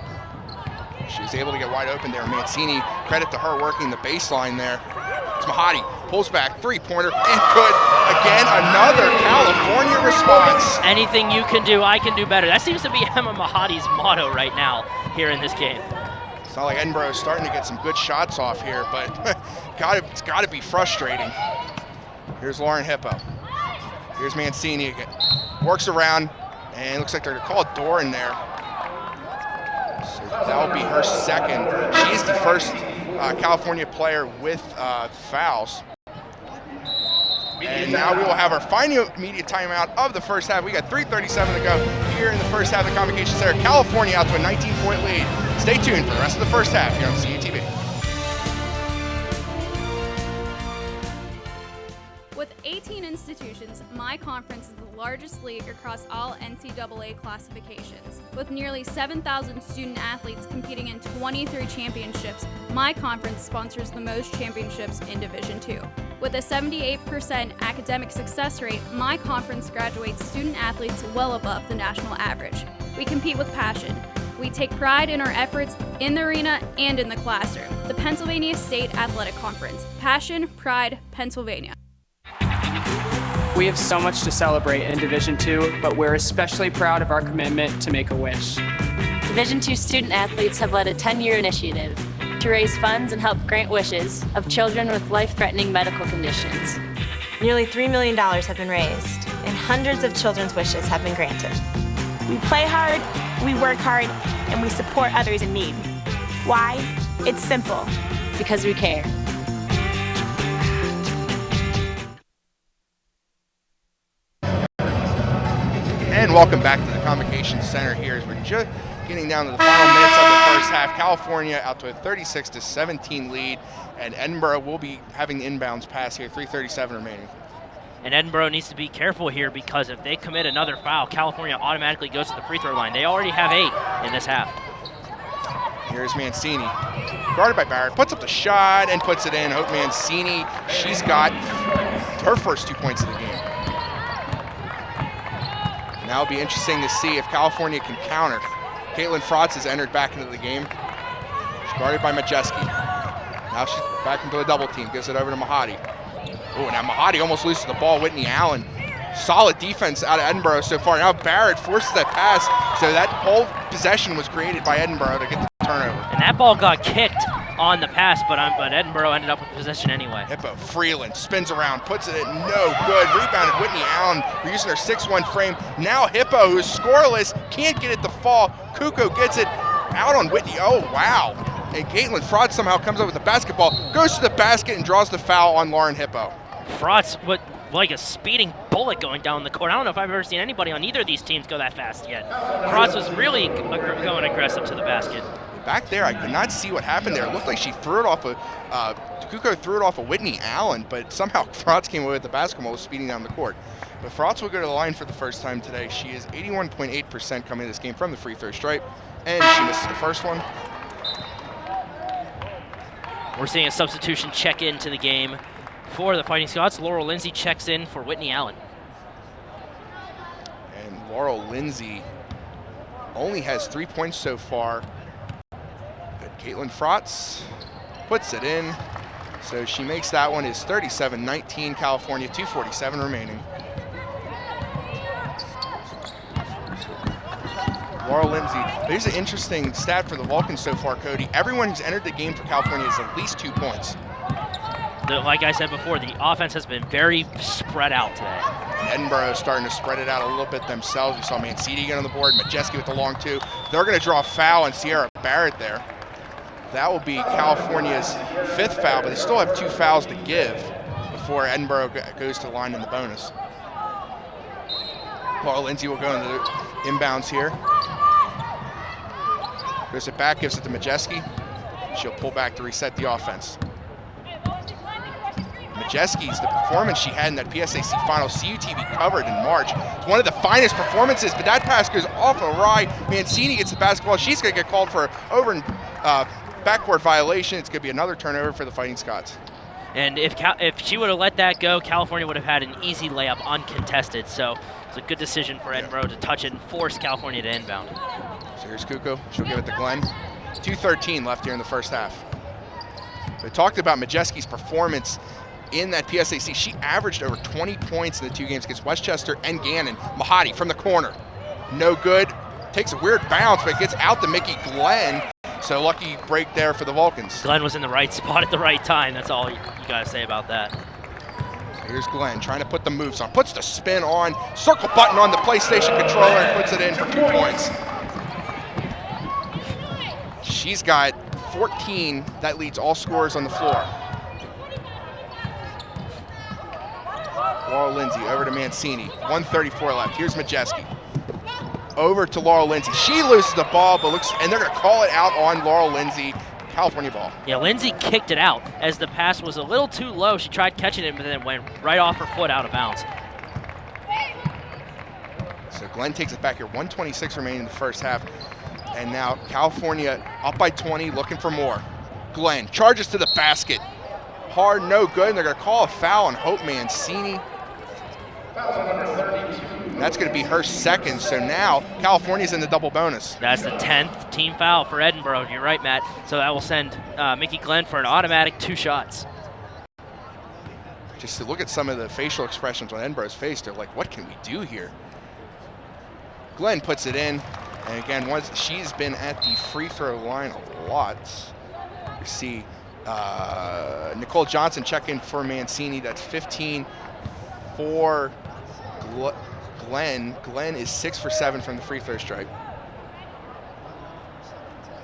She was able to get wide open there. Mancini, credit to her working the baseline there. It's Mahadi, pulls back, 3-pointer, and good. Again, another California response. Anything you can do, I can do better. That seems to be Emma Mahadi's motto right now here in this game. It's not like Edinboro is starting to get some good shots off here, but it's got to be frustrating. Here's Lauren Hippo. Here's Mancini again. Works around, and looks like they're going to call a door in there. So that will be her second. She's the first California player with fouls. And now we will have our final media timeout of the first half. We got 3:37 to go here in the first half of the Convocation Center. California out to a 19-point lead. Stay tuned for the rest of the first half here on CUTV. With 18 institutions, my conference is the largest league across all NCAA classifications. With nearly 7,000 student athletes competing in 23 championships, my conference sponsors the most championships in Division II. With a 78% academic success rate, my conference graduates student athletes well above the national average. We compete with passion. We take pride in our efforts in the arena and in the classroom. The Pennsylvania State Athletic Conference. Passion, pride, Pennsylvania. We have so much to celebrate in Division II, but we're especially proud of our commitment to Make-A-Wish. Division II student athletes have led a 10-year initiative to raise funds and help grant wishes of children with life-threatening medical conditions. Nearly $3 million have been raised, and hundreds of children's wishes have been granted. We play hard, we work hard, and we support others in need. Why? It's simple. Because we care. And welcome back to the Convocation Center here as we're just getting down to the final minutes of the first half. California out to a 36-17 lead, and Edinboro will be having the inbounds pass here, 3:37 remaining. And Edinboro needs to be careful here because if they commit another foul, California automatically goes to the free throw line. They already have 8 in this half. Here's Mancini, guarded by Barrett, puts up the shot and puts it in. Hope Mancini, she's got her first 2 points of the game. Now it'll be interesting to see if California can counter. Caitlin Frotz has entered back into the game. She's guarded by Majeski. Now she's back into a double team, gives it over to Mahadi. Oh, now Mahadi almost loses the ball. Whitney Allen. Solid defense out of Edinboro so far. Now Barrett forces that pass, so that whole possession was created by Edinboro to get the turnover. And that ball got kicked on the pass, but Edinboro ended up with possession anyway. Hippo, Freeland, spins around, puts it in, no good. Rebounded Whitney Allen. We're using her 6'1" frame. Now Hippo, who's scoreless, can't get it to fall. Kuko gets it out on Whitney. Oh, wow. And Caitlin Frotz somehow comes up with the basketball, goes to the basket and draws the foul on Lauren Hippo. Frotz, like a speeding bullet going down the court. I don't know if I've ever seen anybody on either of these teams go that fast yet. Frotz was really going aggressive to the basket. Back there, I could not see what happened there. It looked like she threw it off of, Kuko threw it off of Whitney Allen, but somehow Frotz came away with the basketball, was speeding down the court. But Frotz will go to the line for the first time today. She is 81.8% coming to this game from the free throw stripe, and she misses the first one. We're seeing a substitution check into the game for the Fighting Scots. Laurel Lindsay checks in for Whitney Allen. And Laurel Lindsay only has 3 points so far. But Caitlin Frotz puts it in. So she makes that one. Is 37-19 California, 2:47 remaining. Laurel Lindsay. Here's an interesting stat for the Vulcans so far, Cody. Everyone who's entered the game for California has at least 2 points. Like I said before, the offense has been very spread out today. Edinboro is starting to spread it out a little bit themselves. We saw Mancini get on the board, Majeski with the long 2. They're going to draw a foul on Sierra Barrett there. That will be California's 5th foul, but they still have 2 fouls to give before Edinboro goes to the line in the bonus. Laurel Lindsay will go into the inbounds here. Goes it back, gives it to Majeski. She'll pull back to reset the offense. Majeski's, the performance she had in that PSAC final, CUTV covered in March. It's one of the finest performances, but that pass goes off awry. Mancini gets the basketball. She's going to get called for over and backcourt violation. It's going to be another turnover for the Fighting Scots. And if she would have let that go, California would have had an easy layup uncontested. So it's a good decision for Edinboro to touch it and force California to inbound. So here's Kuko. She'll give it to Glenn. 2:13 left here in the first half. We talked about Majeski's performance in that PSAC. She averaged over 20 points in the 2 games against Westchester and Gannon. Mahadi from the corner. No good. Takes a weird bounce, but gets out to Mickey Glenn. So lucky break there for the Vulcans. Glenn was in the right spot at the right time. That's all you got to say about that. So here's Glenn trying to put the moves on. Puts the spin on. Circle button on the PlayStation controller and puts it in for 2 points. She's got 14. That leads all scorers on the floor. Laurel Lindsay over to Mancini. 1:34 left. Here's Majeski. Over to Laurel Lindsay. She loses the ball, but and they're going to call it out on Laurel Lindsay. California ball. Yeah, Lindsay kicked it out as the pass was a little too low. She tried catching it, but then went right off her foot out of bounds. So Glenn takes it back here. 1:26 remaining in the first half. And now California up by 20, looking for more. Glenn charges to the basket. Hard, no good, and they're going to call a foul on Hope Mancini. And that's going to be her second, so now California's in the double bonus. That's the 10th team foul for Edinboro. You're right, Matt. So that will send Mickey Glenn for an automatic 2 shots. Just to look at some of the facial expressions on Edinboro's face, they're like, what can we do here? Glenn puts it in, and again, once she's been at the free throw line a lot. You see Nicole Johnson check in for Mancini. That's 15 for Glenn. Glenn is 6 for 7 from the free throw stripe.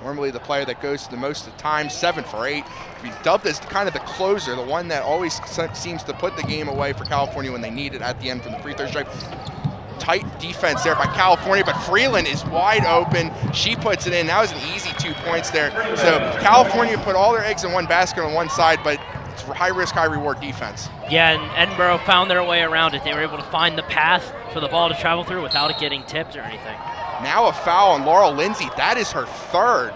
Normally the player that goes to the most of the time, 7 for 8. He's dubbed as kind of the closer, the one that always seems to put the game away for California when they need it at the end from the free throw stripe. Tight defense there by California, but Freeland is wide open. She puts it in. That was an easy 2 points there. So California put all their eggs in one basket on one side, but it's high risk, high reward defense. Yeah, and Edinboro found their way around it. They were able to find the path for the ball to travel through without it getting tipped or anything. Now a foul on Laurel Lindsay. That is her 3rd.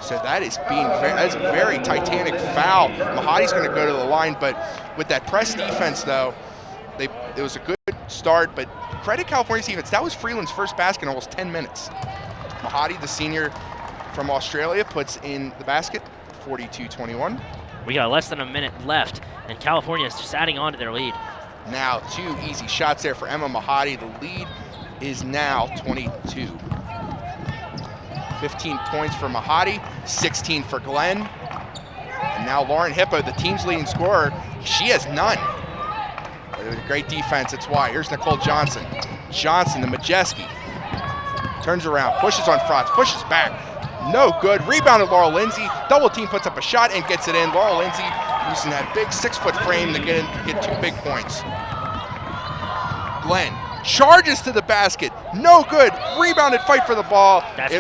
So that is that's a very titanic foul. Mahadi's going to go to the line, but with that press defense, though, it was a good start. But credit California's defense. That was Freeland's first basket in almost 10 minutes. Mahadi, the senior from Australia, puts in the basket, 42-21. We got less than a minute left, and California is just adding on to their lead. Now 2 easy shots there for Emma Mahadi. The lead is now 22. 15 points for Mahadi, 16 for Glenn. And now Lauren Hippo, the team's leading scorer, she has none. But it was a great defense, that's why. Here's Nicole Johnson. Johnson, the Majeski. Turns around, pushes on Frotz, pushes back. No good, rebounded Laurel Lindsay. Double team puts up a shot and gets it in. Laurel Lindsay using that big 6-foot frame to get 2 big points. Glenn charges to the basket, no good. Rebounded, fight for the ball. That's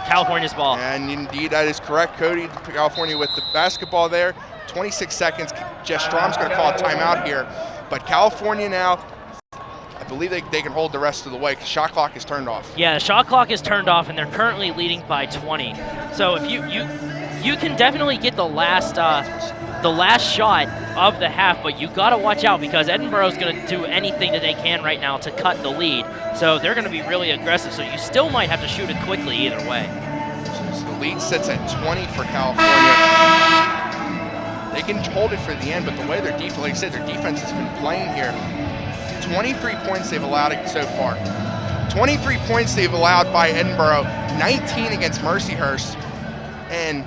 California's ball. And indeed, that is correct. Cody, California with the basketball there. 26 seconds. Jess Strom's going to call a timeout here. But California now, I believe they can hold the rest of the way because shot clock is turned off. Yeah, the shot clock is turned off, and they're currently leading by 20. So if you can definitely get the last shot of the half, but you got to watch out because Edinboro's going to do anything that they can right now to cut the lead. So they're going to be really aggressive. So you still might have to shoot it quickly either way. So the lead sits at 20 for California. They can hold it for the end, but the way their defense, like I said, their defense has been playing here. 23 points they've allowed so far. 23 points they've allowed by Edinboro, 19 against Mercyhurst. And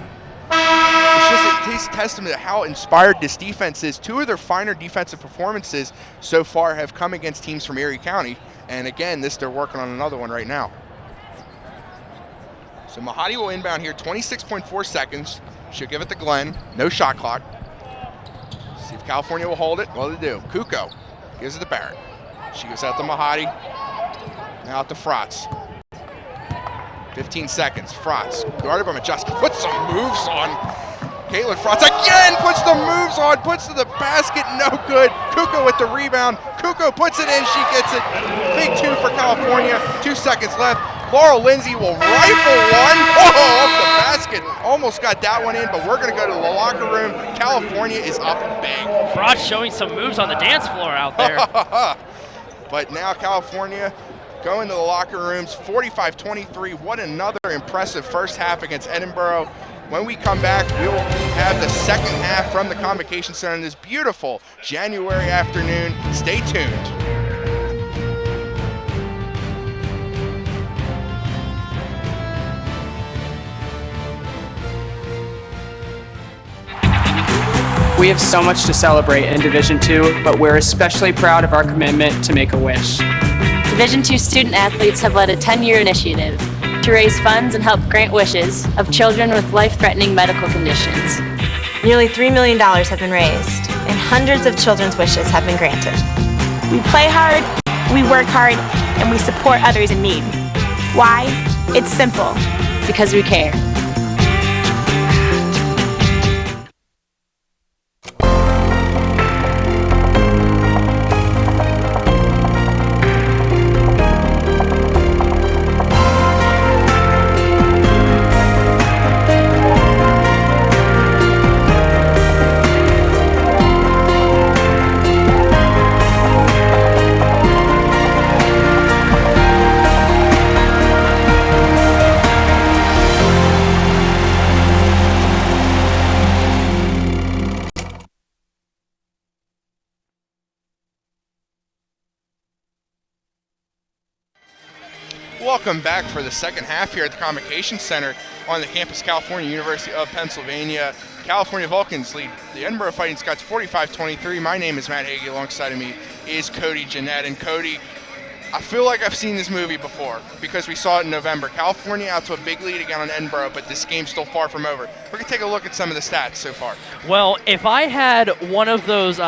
it's just a testament to how inspired this defense is. 2 of their finer defensive performances so far have come against teams from Erie County. And again, they're working on another one right now. So Mahadi will inbound here, 26.4 seconds. She'll give it to Glenn, no shot clock. See if California will hold it. Well, they do. Kuko gives it to Barrett. She goes out to Mahadi. Now out to Frotz. 15 seconds. Frotz, guarded by Majeski, puts some moves on. Caitlin Frotz again puts the moves on, puts to the basket, no good. Kuko with the rebound. Kuko puts it in, she gets it. Big 2 for California. 2 seconds left. Laurel Lindsay will rifle one. Oh, off the basket. Almost got that one in, but we're going to go to the locker room. California is up big. Frotz showing some moves on the dance floor out there. But now California going to the locker rooms, 45-23. What another impressive first half against Edinboro. When we come back, we will have the second half from the Convocation Center on this beautiful January afternoon. Stay tuned. We have so much to celebrate in Division II, but we're especially proud of our commitment to Make-A-Wish. Division II student athletes have led a 10-year initiative to raise funds and help grant wishes of children with life-threatening medical conditions. Nearly $3 million have been raised, and hundreds of children's wishes have been granted. We play hard, we work hard, and we support others in need. Why? It's simple. Because we care. Welcome back for the second half here at the Convocation Center on the campus of California University of Pennsylvania. California Vulcans lead the Edinboro Fighting Scots 45-23. My name is Matt Hagee. Alongside of me is Cody Jeanette. And Cody, I feel like I've seen this movie before because we saw it in November. California out to a big lead again on Edinboro, but this game's still far from over. We're going to take a look at some of the stats so far. Well, if I had one of those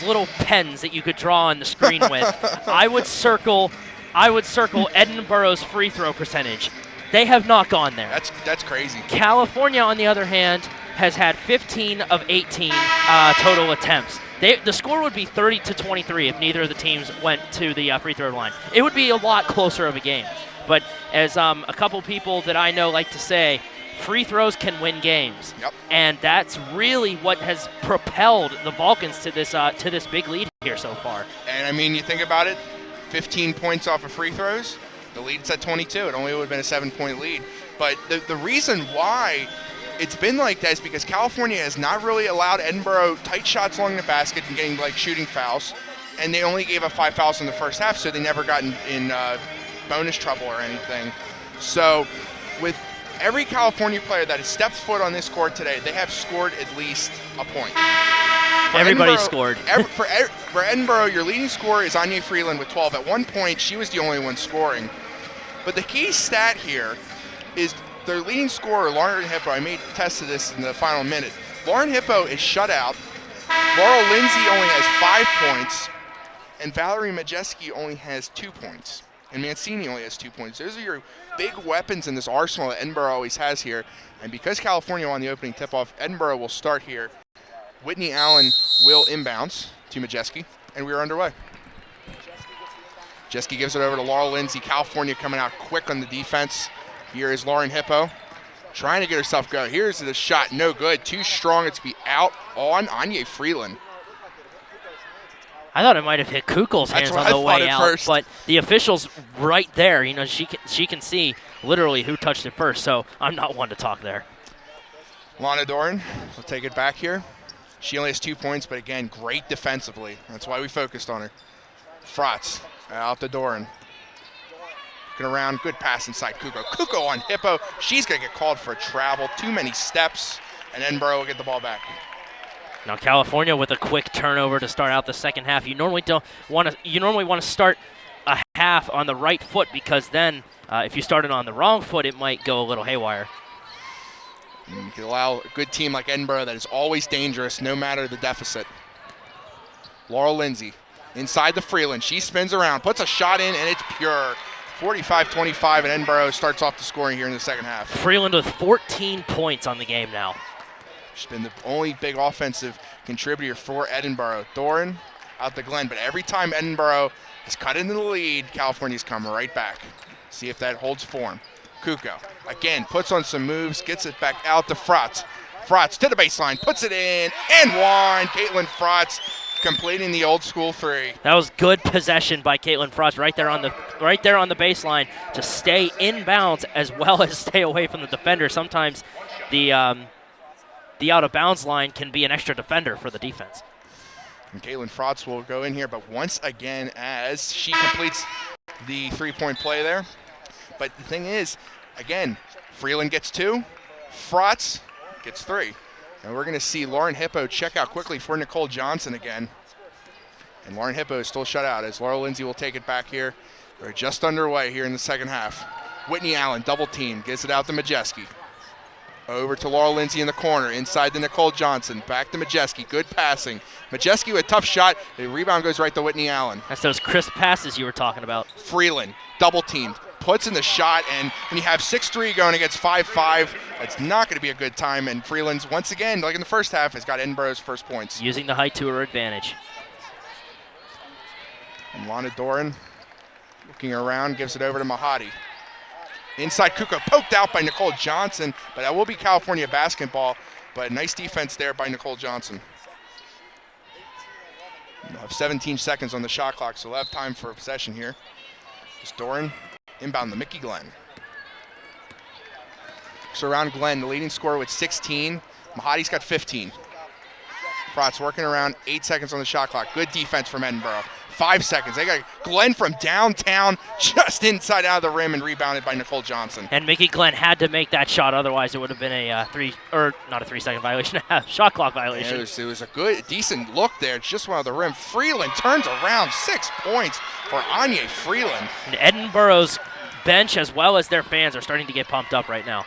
little pens that you could draw on the screen with, I would circle Edinboro's free throw percentage. They have not gone there. That's crazy. California, on the other hand, has had 15 of 18 total attempts. The score would be 30-23 if neither of the teams went to the free throw line. It would be a lot closer of a game. But as a couple people that I know like to say, free throws can win games. Yep. And that's really what has propelled the Vulcans to this big lead here so far. And I mean, you think about it, 15 points off of free throws, the lead's at 22. It only would have been a 7-point lead. But the reason why it's been like that is because California has not really allowed Edinboro tight shots along the basket and getting like shooting fouls, and they only gave up 5 fouls in the first half, so they never got in bonus trouble or anything. So with every California player that has stepped foot on this court today, they have scored at least a point. Everybody scored. For Edinboro, your leading scorer is Anya Freeland with 12. At one point, she was the only one scoring. But the key stat here is their leading scorer, Lauren Hippo. I made a test of this in the final minute. Lauren Hippo is shut out. Laurel Lindsay only has 5 points. And Valerie Majeski only has 2 points. And Mancini only has 2 points. Those are your big weapons in this arsenal that Edinboro always has here. And because California won the opening tip-off, Edinboro will start here. Whitney Allen will inbounds to Majeski, and we are underway. Majeski gives it over to Laurel Lindsay. California coming out quick on the defense. Here is Lauren Hippo trying to get herself going. Here's the shot, no good. Too strong, it's be out on Anya Freeland. I thought it might have hit Kugel's hands on the way out, first. But the official's right there. You know, she can see literally who touched it first, so I'm not one to talk there. Lana Doran will take it back here. She only has 2 points, but again, great defensively. That's why we focused on her. Frotz out to Doran. Looking around, good pass inside Kuko. Kuko on Hippo. She's going to get called for a travel. Too many steps, and Edinboro will get the ball back. Now California with a quick turnover to start out the second half. You normally want to start a half on the right foot because then if you started on the wrong foot, it might go a little haywire. And you can allow a good team like Edinboro that is always dangerous no matter the deficit. Laurel Lindsay inside the Freeland. She spins around, puts a shot in, and it's pure. 45-25, and Edinboro starts off the scoring here in the second half. Freeland with 14 points on the game now. She's been the only big offensive contributor for Edinboro. Doran out to Glenn, but every time Edinboro has cut into the lead, California's come right back. See if that holds form. Kuko, again, puts on some moves, gets it back out to Frotz. Frotz to the baseline, puts it in, and one. Caitlin Frotz completing the old school three. That was good possession by Caitlin Frotz right there on the baseline to stay in bounds as well as stay away from the defender. Sometimes the out of bounds line can be an extra defender for the defense. And Caitlin Frotz will go in here, but once again as she completes the three-point play there. But the thing is, again, Freeland gets 2, Frotz gets 3. And we're going to see Lauren Hippo check out quickly for Nicole Johnson again. And Lauren Hippo is still shut out as Laurel Lindsay will take it back here. We're just underway here in the second half. Whitney Allen, double team, gives it out to Majeski. Over to Laurel Lindsay in the corner, inside to Nicole Johnson. Back to Majeski, good passing. Majeski with a tough shot. The rebound goes right to Whitney Allen. That's those crisp passes you were talking about. Freeland, double teamed. Puts in the shot, and when you have 6-3 going against 5-5, that's not going to be a good time. And Freeland's, once again, like in the first half, has got Edinboro's first points. Using the height to her advantage. And Lana Doran, looking around, gives it over to Mahadi. Inside Kuko, poked out by Nicole Johnson, but that will be California basketball. But nice defense there by Nicole Johnson. We'll have 17 seconds on the shot clock, so we'll have time for a possession here. Just Doran. Inbound to Mickey Glenn. So around Glenn, the leading scorer with 16. Mahadi's got 15. Frotz working around, 8 seconds on the shot clock. Good defense from Edinboro. 5 seconds. They got Glenn from downtown, just inside out of the rim, and rebounded by Nicole Johnson. And Mickey Glenn had to make that shot, otherwise it would have been a not a 3-second violation, a shot clock violation. Yeah, it was a good, decent look there. It's just one of the rim. Freeland turns around, 6 points for Anya Freeland. And Edinboro's bench, as well as their fans, are starting to get pumped up right now.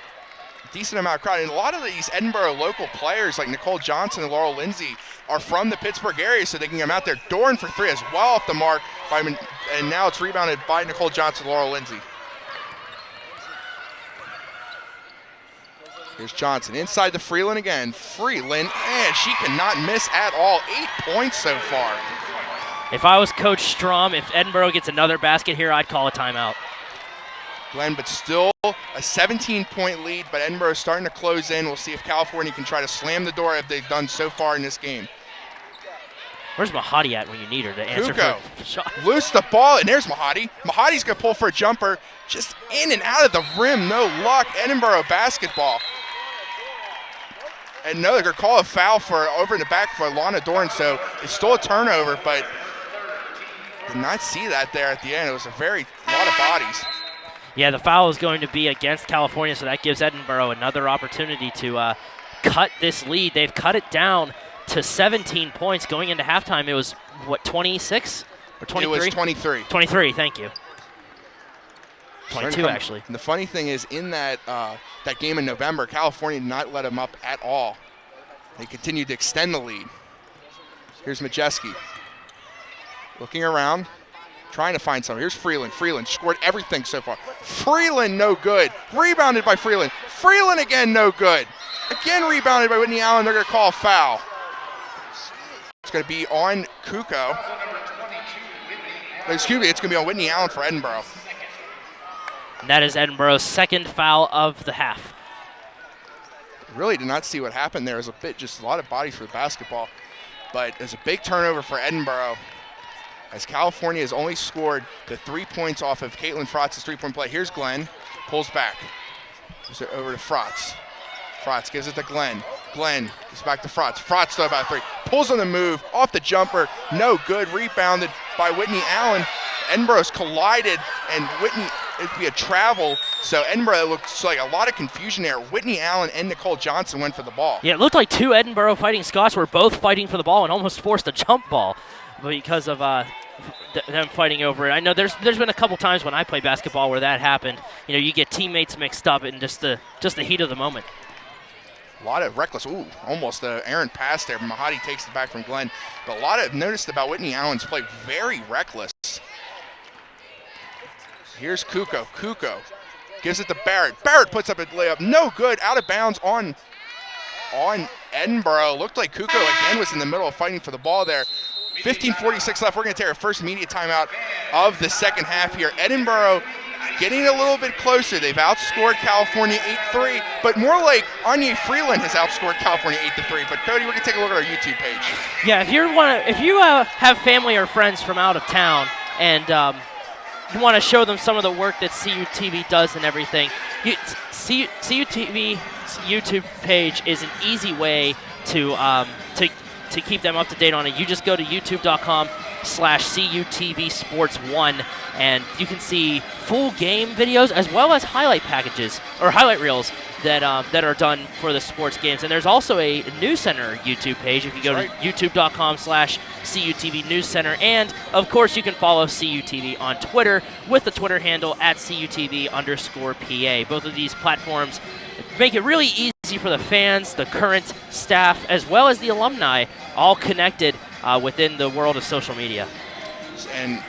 Decent amount of crowd. And a lot of these Edinboro local players like Nicole Johnson and Laurel Lindsay are from the Pittsburgh area, so they can come out there. Doran for 3 as well off the mark, and now it's rebounded by Nicole Johnson and Laurel Lindsay. Here's Johnson inside the Freeland again. Freeland, and she cannot miss at all. 8 points so far. If I was Coach Strom, if Edinboro gets another basket here, I'd call a timeout. Glenn, but still a 17-point lead, but Edinboro's starting to close in. We'll see if California can try to slam the door as they've done so far in this game. Where's Mahadi at when you need her to answer Kuko for shot? Loose the ball, and there's Mahadi. Mahadi's going to pull for a jumper, just in and out of the rim. No luck. Edinboro basketball. And no, they're going to call a foul for over in the back for Lana Dorn, so it's still a turnover, but did not see that there at the end. It was a lot of bodies. Yeah, the foul is going to be against California, so that gives Edinboro another opportunity to cut this lead. They've cut it down to 17 points. Going into halftime, it was, 26 or 23? It was 23. 23, thank you. 22, actually. And the funny thing is, in that game in November, California did not let them up at all. They continued to extend the lead. Here's Majeski. Looking around. Trying to find something. Here's Freeland. Freeland scored everything so far. Freeland, no good. Rebounded by Freeland. Freeland again, no good. Again rebounded by Whitney Allen. They're going to call a foul. It's going to be on Kuko. Excuse me, it's going to be on Whitney Allen for Edinboro. And that is Edinboro's second foul of the half. Really did not see what happened there. It was just a lot of bodies for the basketball. But it was a big turnover for Edinboro, as California has only scored the 3 points off of Caitlin Fratz's three-point play. Here's Glenn, pulls back. Gives it over to Fratz. Fratz gives it to Glenn. Glenn gives back to Fratz. Fratz throw about 3. Pulls on the move, off the jumper, no good. Rebounded by Whitney Allen. Edinboro's collided, and Whitney, it'd be a travel. So Edinboro looks like a lot of confusion there. Whitney Allen and Nicole Johnson went for the ball. Yeah, it looked like 2 Edinboro Fighting Scots were both fighting for the ball and almost forced a jump ball because of them fighting over it. I know there's been a couple times when I play basketball where that happened. You know, you get teammates mixed up in just the heat of the moment. A lot of reckless, almost an errant pass there. Mahadi takes it back from Glenn. But a lot of noticed about Whitney Allen's play, very reckless. Here's Kuko. Kuko gives it to Barrett. Barrett puts up a layup, no good, out of bounds on Edinboro. Looked like Kuko again was in the middle of fighting for the ball there. 15:46 left. We're going to take our first media timeout of the second half here. Edinboro getting a little bit closer. They've outscored California 8-3, but more like Anya Freeland has outscored California 8-3. But Cody, we're going to take a look at our YouTube page. Yeah, if you have family or friends from out of town and you want to show them some of the work that CUTV does and everything, CUTV's YouTube page is an easy way to keep them up to date on it. You just go to youtube.com/CUTV Sports 1, and you can see full game videos as well as highlight packages or highlight reels that are done for the sports games. And there's also a News Center YouTube page if you go to youtube.com/CUTV News Center. And of course, you can follow CUTV on Twitter with the Twitter handle @CUTV_PA. Both of these platforms make it really easy for the fans, the current staff, as well as the alumni, all connected within the world of social media. And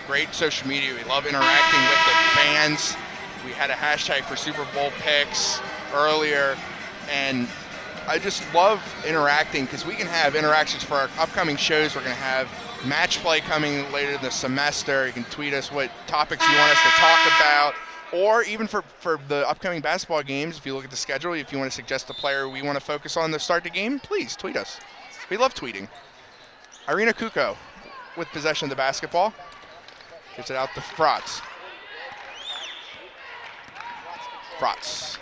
great social media. We love interacting with the fans. We had a hashtag for Super Bowl picks earlier, and I just love interacting because we can have interactions for our upcoming shows. We're going to have match play coming later this semester. You can tweet us what topics you want us to talk about. Or even for the upcoming basketball games, if you look at the schedule, if you want to suggest a player we want to focus on to start the game, please tweet us. We love tweeting. Irina Kuko with possession of the basketball. Gives it out to Fratz. Fratz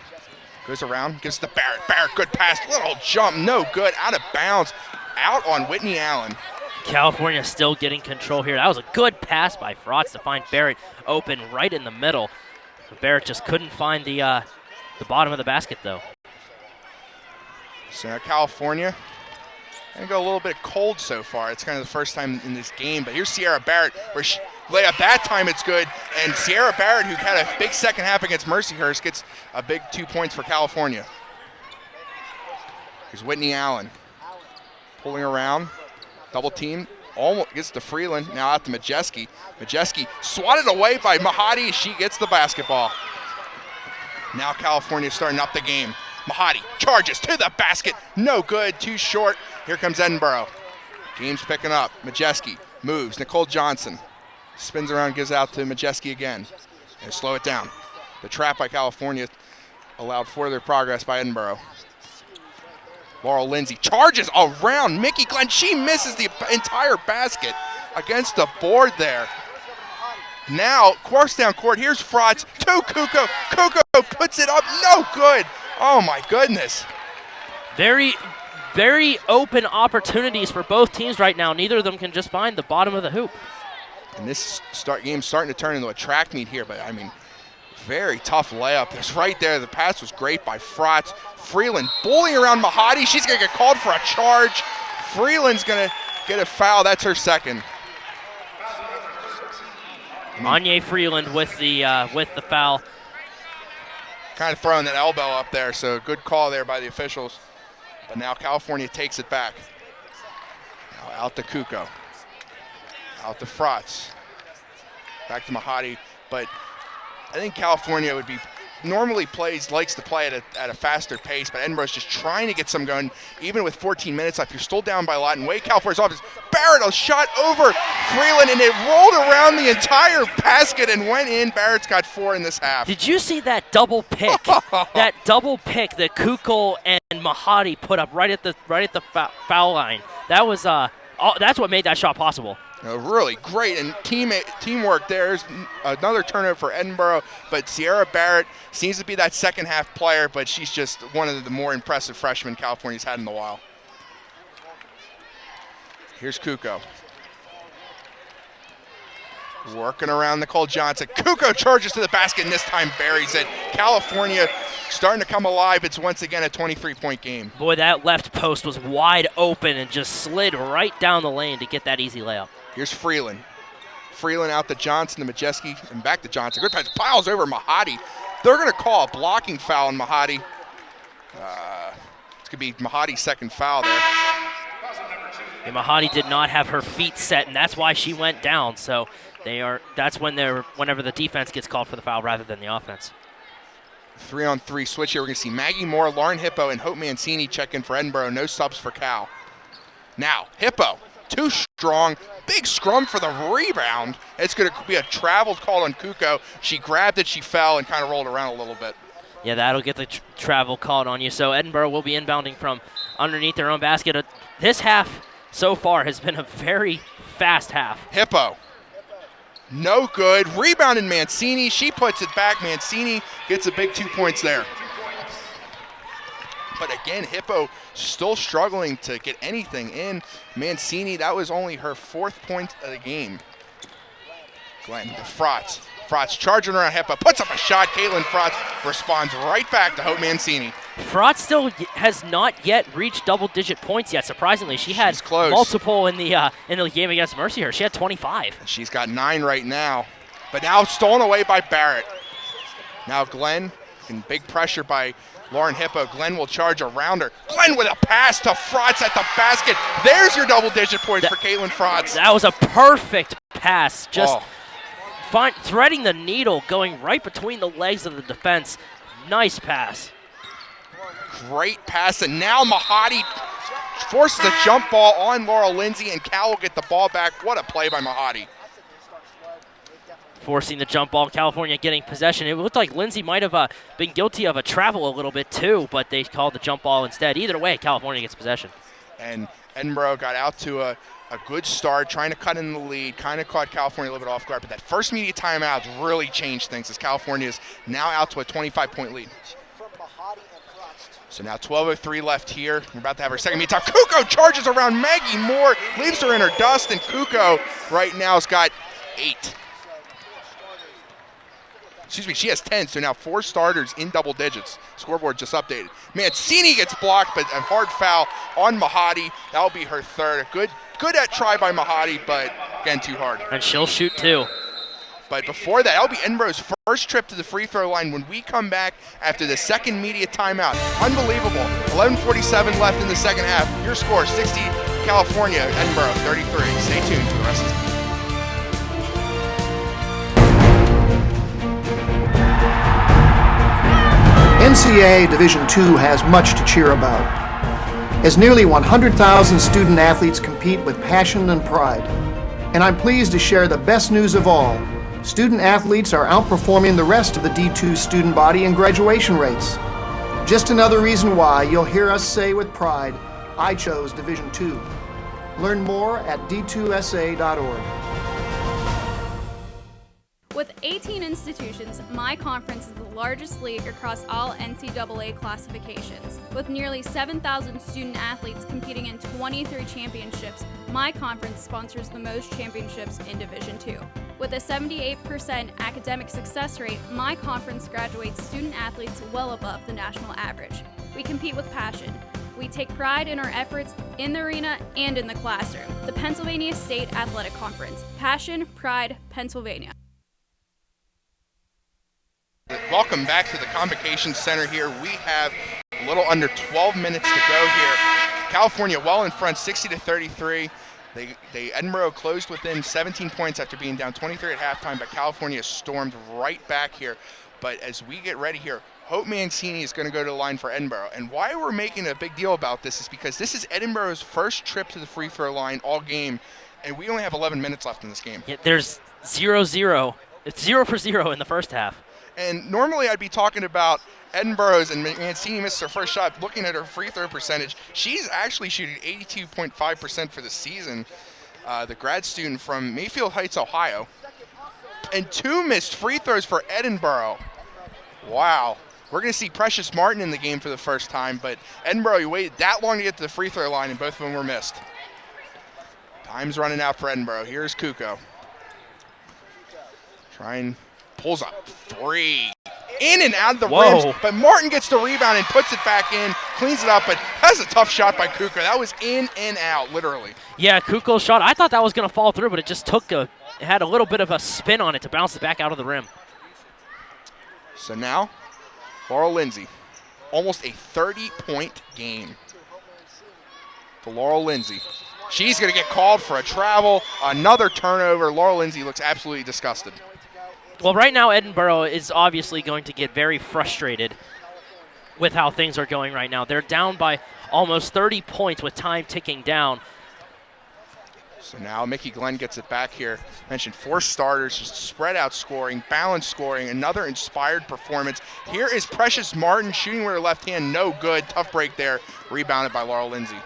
goes around, gives it to Barrett. Barrett, good pass, little jump, no good, out of bounds. Out on Whitney Allen. California still getting control here. That was a good pass by Frotz to find Barrett open right in the middle. Barrett just couldn't find the bottom of the basket, though. So now California going to go a little bit cold so far. It's kind of the first time in this game. But here's Sierra Barrett, where she layup that time it's good. And Sierra Barrett, who had a big second half against Mercyhurst, gets a big 2 points for California. Here's Whitney Allen pulling around, double team, almost gets to Freeland, now out to Majeski. Majeski swatted away by Mahadi as she gets the basketball. Now California starting up the game. Mahadi charges to the basket, no good, too short. Here comes Edinboro. Game's picking up. Majeski moves. Nicole Johnson spins around, gives out to Majeski again. And slow it down. The trap by California allowed further progress by Edinboro. Laurel Lindsay charges around Mickey Glenn. She misses the entire basket against the board there. Now, course down court. Here's Frotz to Kuko. Kuko puts it up. No good. Oh, my goodness. Very, very open opportunities for both teams right now. Neither of them can just find the bottom of the hoop. And this game's starting to turn into a track meet here, but, I mean, very tough layup. It's right there. The pass was great by Frotz. Freeland bullying around Mahadi. She's going to get called for a charge. Freeland's going to get a foul. That's her second. Anya Freeland with the foul. Kind of throwing that elbow up there, so good call there by the officials. But now California takes it back. Now out to Kuko. Out to Frotz. Back to Mahadi. But I think California would be likes to play at a faster pace, but Edinboro's just trying to get some going. Even with 14 minutes left, you're still down by a lot. And way California's offense, Barrett, a shot over Freeland, and it rolled around the entire basket and went in. Barrett's got 4 in this half. Did you see that double pick? That double pick that Kukul and Mahadi put up right at the foul line. That was that's what made that shot possible. Really great, and teamwork there. There's another turnover for Edinboro, but Sierra Barrett seems to be that second half player, but she's just one of the more impressive freshmen California's had in a while. Here's Kuko. Working around Nicole Johnson. Kuko charges to the basket, and this time buries it. California starting to come alive. It's once again a 23-point game. Boy, that left post was wide open and just slid right down the lane to get that easy layup. Here's Freeland. Freeland out to Johnson to Majeski and back to Johnson. Good pass, piles over Mahadi. They're going to call a blocking foul on Mahadi. It's going to be Mahadi's second foul there. And Mahadi did not have her feet set, and that's why she went down. So that's whenever the defense gets called for the foul rather than the offense. 3-on-3 switch here. We're going to see Maggie Moore, Lauren Hippo, and Hope Mancini check in for Edinboro. No subs for Cal. Now, Hippo, too strong. Big scrum for the rebound. It's going to be a travel call on Kuko. She grabbed it, she fell, and kind of rolled around a little bit. Yeah, that'll get the travel called on you. So Edinboro will be inbounding from underneath their own basket. This half so far has been a very fast half. Hippo. No good. Rebounded Mancini. She puts it back. Mancini gets a big 2 points there. But again, Hippo still struggling to get anything in. Mancini, that was only her 4th point of the game. Glenn to Frotz. Frotz charging around Hippo. Puts up a shot. Caitlin Frotz responds right back to Hope Mancini. Frotz still has not yet reached double-digit points yet. Surprisingly, she's had multiple in the game against Mercyhurst. She had 25. She's got 9 right now, but now stolen away by Barrett. Now Glenn, and big pressure by Lauren Hippo. Glenn will charge around her. Glenn with a pass to Frotz at the basket. There's your double-digit points for Caitlin Frotz. That was a perfect pass. Just threading the needle, going right between the legs of the defense. Nice pass. Great pass, and now Mahadi forces a jump ball on Laurel Lindsay, and Cal will get the ball back. What a play by Mahadi. Forcing the jump ball, California getting possession. It looked like Lindsay might have been guilty of a travel a little bit too, but they called the jump ball instead. Either way, California gets possession. And Edinboro got out to a good start, trying to cut in the lead, kind of caught California a little bit off guard, but that first media timeout really changed things as California is now out to a 25-point lead. So now 12:03 left here. We're about to have our second meet time. Kuko charges around Maggie Moore, leaves her in her dust, and Kuko right now has got 8. Excuse me, she has 10, so now 4 starters in double digits. Scoreboard just updated. Mancini gets blocked, but a hard foul on Mahadi. That'll be her 3rd. Good at try by Mahadi, but again, too hard. And she'll shoot too. But before that, that'll be Edinboro's first trip to the free throw line when we come back after the second media timeout. Unbelievable. 11:47 left in the second half. Your score, 60 California, Edinboro 33. Stay tuned for the rest of the NCAA Division II has much to cheer about, as nearly 100,000 student athletes compete with passion and pride. And I'm pleased to share the best news of all. Student athletes are outperforming the rest of the D2 student body in graduation rates. Just another reason why you'll hear us say with pride, I chose Division II. Learn more at d2sa.org. With 18 institutions, my conference is the largest league across all NCAA classifications. With nearly 7,000 student athletes competing in 23 championships, my conference sponsors the most championships in Division II. With a 78% academic success rate, my conference graduates student athletes well above the national average. We compete with passion. We take pride in our efforts in the arena and in the classroom. The Pennsylvania State Athletic Conference. Passion, pride, Pennsylvania. Welcome back to the Convocation Center here. We have a little under 12 minutes to go here. California well in front, 60-33. Edinboro closed within 17 points after being down 23 at halftime, but California stormed right back here. But as we get ready here, Hope Mancini is going to go to the line for Edinboro. And why we're making a big deal about this is because this is Edinboro's first trip to the free throw line all game, and we only have 11 minutes left in this game. Yeah, there's 0-0. It's 0 for 0 in the first half. And normally I'd be talking about Edinboro's, and Mancini missed her first shot. Looking at her free throw percentage, she's actually shooting 82.5% for the season. The grad student from Mayfield Heights, Ohio. And 2 missed free throws for Edinboro. Wow. We're going to see Precious Martin in the game for the first time, but Edinboro, you waited that long to get to the free throw line, and both of them were missed. Time's running out for Edinboro. Here's Kuko. Pulls up 3. In and out of the rims, but Martin gets the rebound and puts it back in, cleans it up, but that's a tough shot by Kuko. That was in and out, literally. Yeah, Kuko's shot, I thought that was going to fall through, but it just it had a little bit of a spin on it to bounce it back out of the rim. So now, Laurel Lindsay, almost a 30-point game for Laurel Lindsay. She's going to get called for a travel, another turnover. Laurel Lindsay looks absolutely disgusted. Well, right now, Edinboro is obviously going to get very frustrated with how things are going right now. They're down by almost 30 points with time ticking down. So now Mickey Glenn gets it back here. Mentioned 4 starters, just spread out scoring, balanced scoring, another inspired performance. Here is Precious Martin shooting with her left hand, no good. Tough break there, rebounded by Laurel Lindsay.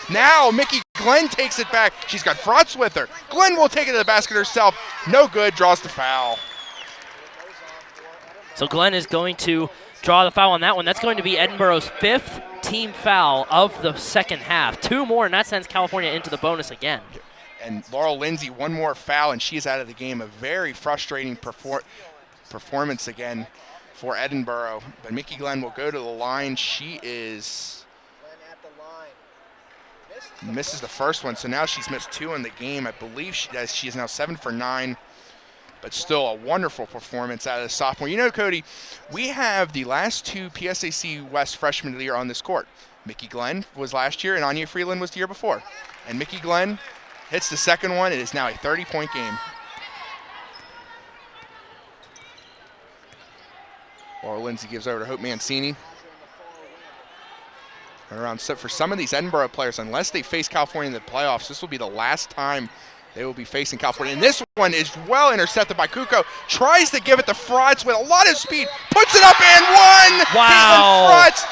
Now Mickey Glenn takes it back. She's got Frotz with her. Glenn will take it to the basket herself. No good, draws the foul. So Glenn is going to draw the foul on that one. That's going to be Edinboro's 5th team foul of the second half. 2 more, and that sends California into the bonus again. And Laurel Lindsay, 1 more foul, and she's out of the game. A very frustrating performance again for Edinboro. But Mickey Glenn will go to the line. She misses the first one, so now she's missed 2 in the game. I believe she is now 7 for 9, but still a wonderful performance out of the sophomore. You know, Cody, we have the last 2 PSAC West freshmen of the year on this court. Mickey Glenn was last year, and Anya Freeland was the year before. And Mickey Glenn hits the second one. It is now a 30-point game. Laurel Lindsay gives over to Hope Mancini. Around for some of these Edinboro players, unless they face California in the playoffs, this will be the last time they will be facing California. And this one is well intercepted by Kuko. Tries to give it to Frotz with a lot of speed. Puts it up and 1! Wow. Caitlin Frotz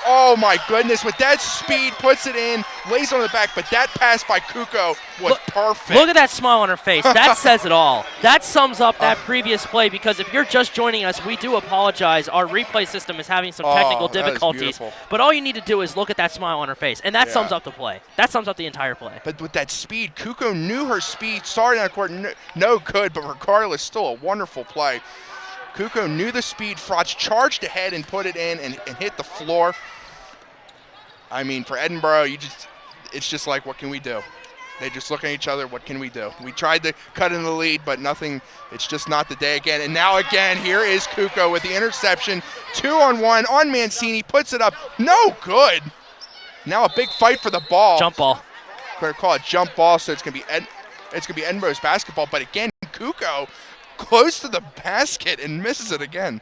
Oh my goodness, with that speed, puts it in, lays on the back, but that pass by Kukoc was perfect. Look at that smile on her face. That says it all. That sums up that previous play, because if you're just joining us, we do apologize. Our replay system is having some technical difficulties. But all you need to do is look at that smile on her face, and that sums up the play. That sums up the entire play. But with that speed, Kukoc knew her speed, started on the court, no good, but regardless, still a wonderful play. Kukoc knew the speed. Frotz charged ahead and put it in and hit the floor. I mean, for Edinboro, it's just like, what can we do? They just look at each other, what can we do? We tried to cut in the lead, but nothing. It's just not the day again. And now again, here is Kukoc with the interception. 2-on-1 on Mancini, puts it up. No good. Now a big fight for the ball. Jump ball. We're going to call it jump ball, so it's going to be Edinboro's basketball. But again, Kukoc close to the basket and misses it again.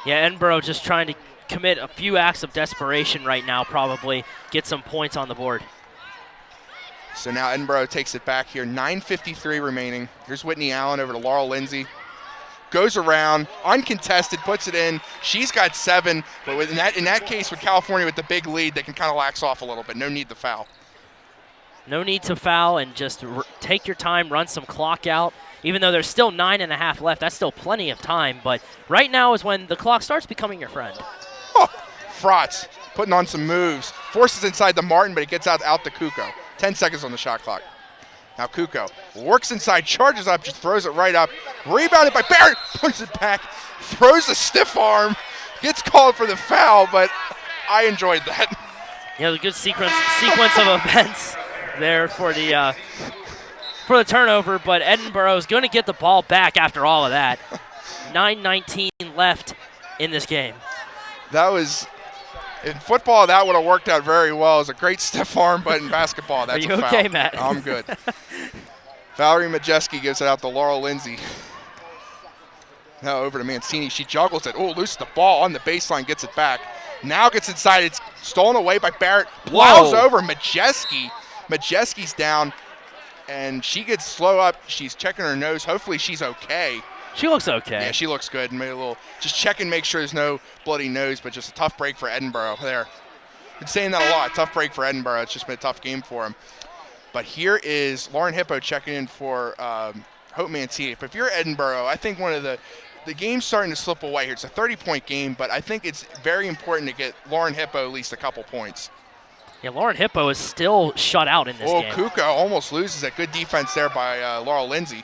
Yeah, Edinboro just trying to commit a few acts of desperation right now, probably get some points on the board. So now Edinboro takes it back here. 9:53 remaining. Here's Whitney Allen over to Laurel Lindsay. Goes around, uncontested, puts it in. She's got 7, but in that case with California with the big lead, they can kind of lax off a little bit. No need to foul. No need to foul, and just take your time, run some clock out. Even though there's still 9.5 left, that's still plenty of time. But right now is when the clock starts becoming your friend. Oh, Frotz putting on some moves. Forces inside the Martin, but it gets out to Kukoc. 10 seconds on the shot clock. Now Kukoc works inside, charges up, just throws it right up. Rebounded by Barrett, pushes it back, throws a stiff arm, gets called for the foul, but I enjoyed that. Yeah, the good sequence of events there for the turnover, but Edinboro is going to get the ball back after all of that. 9:19 left in this game. That was, in football, that would have worked out very well. It was a great stiff arm, but in basketball, that's a foul. Are you okay, Matt? I'm good. Valerie Majeski gives it out to Laurel Lindsay. Now over to Mancini. She juggles it. Oh, loses the ball on the baseline, gets it back. Now gets inside. It's stolen away by Barrett. Plows over Majeski. Majeski's down, and she gets slow up. She's checking her nose. Hopefully she's okay. She looks okay. Yeah, she looks good. Made a little, just check and make sure there's no bloody nose, but just a tough break for Edinboro there. Been saying that a lot. Tough break for Edinboro. It's just been a tough game for him. But here is Lauren Hippo checking in for Hope Mancini. But if you're Edinboro, I think one of the game's starting to slip away here. It's a 30-point game, but I think it's very important to get Lauren Hippo at least a couple points. Yeah, Lauren Hippo is still shut out in this game. Kukoc almost loses it. Good defense there by Laurel Lindsay.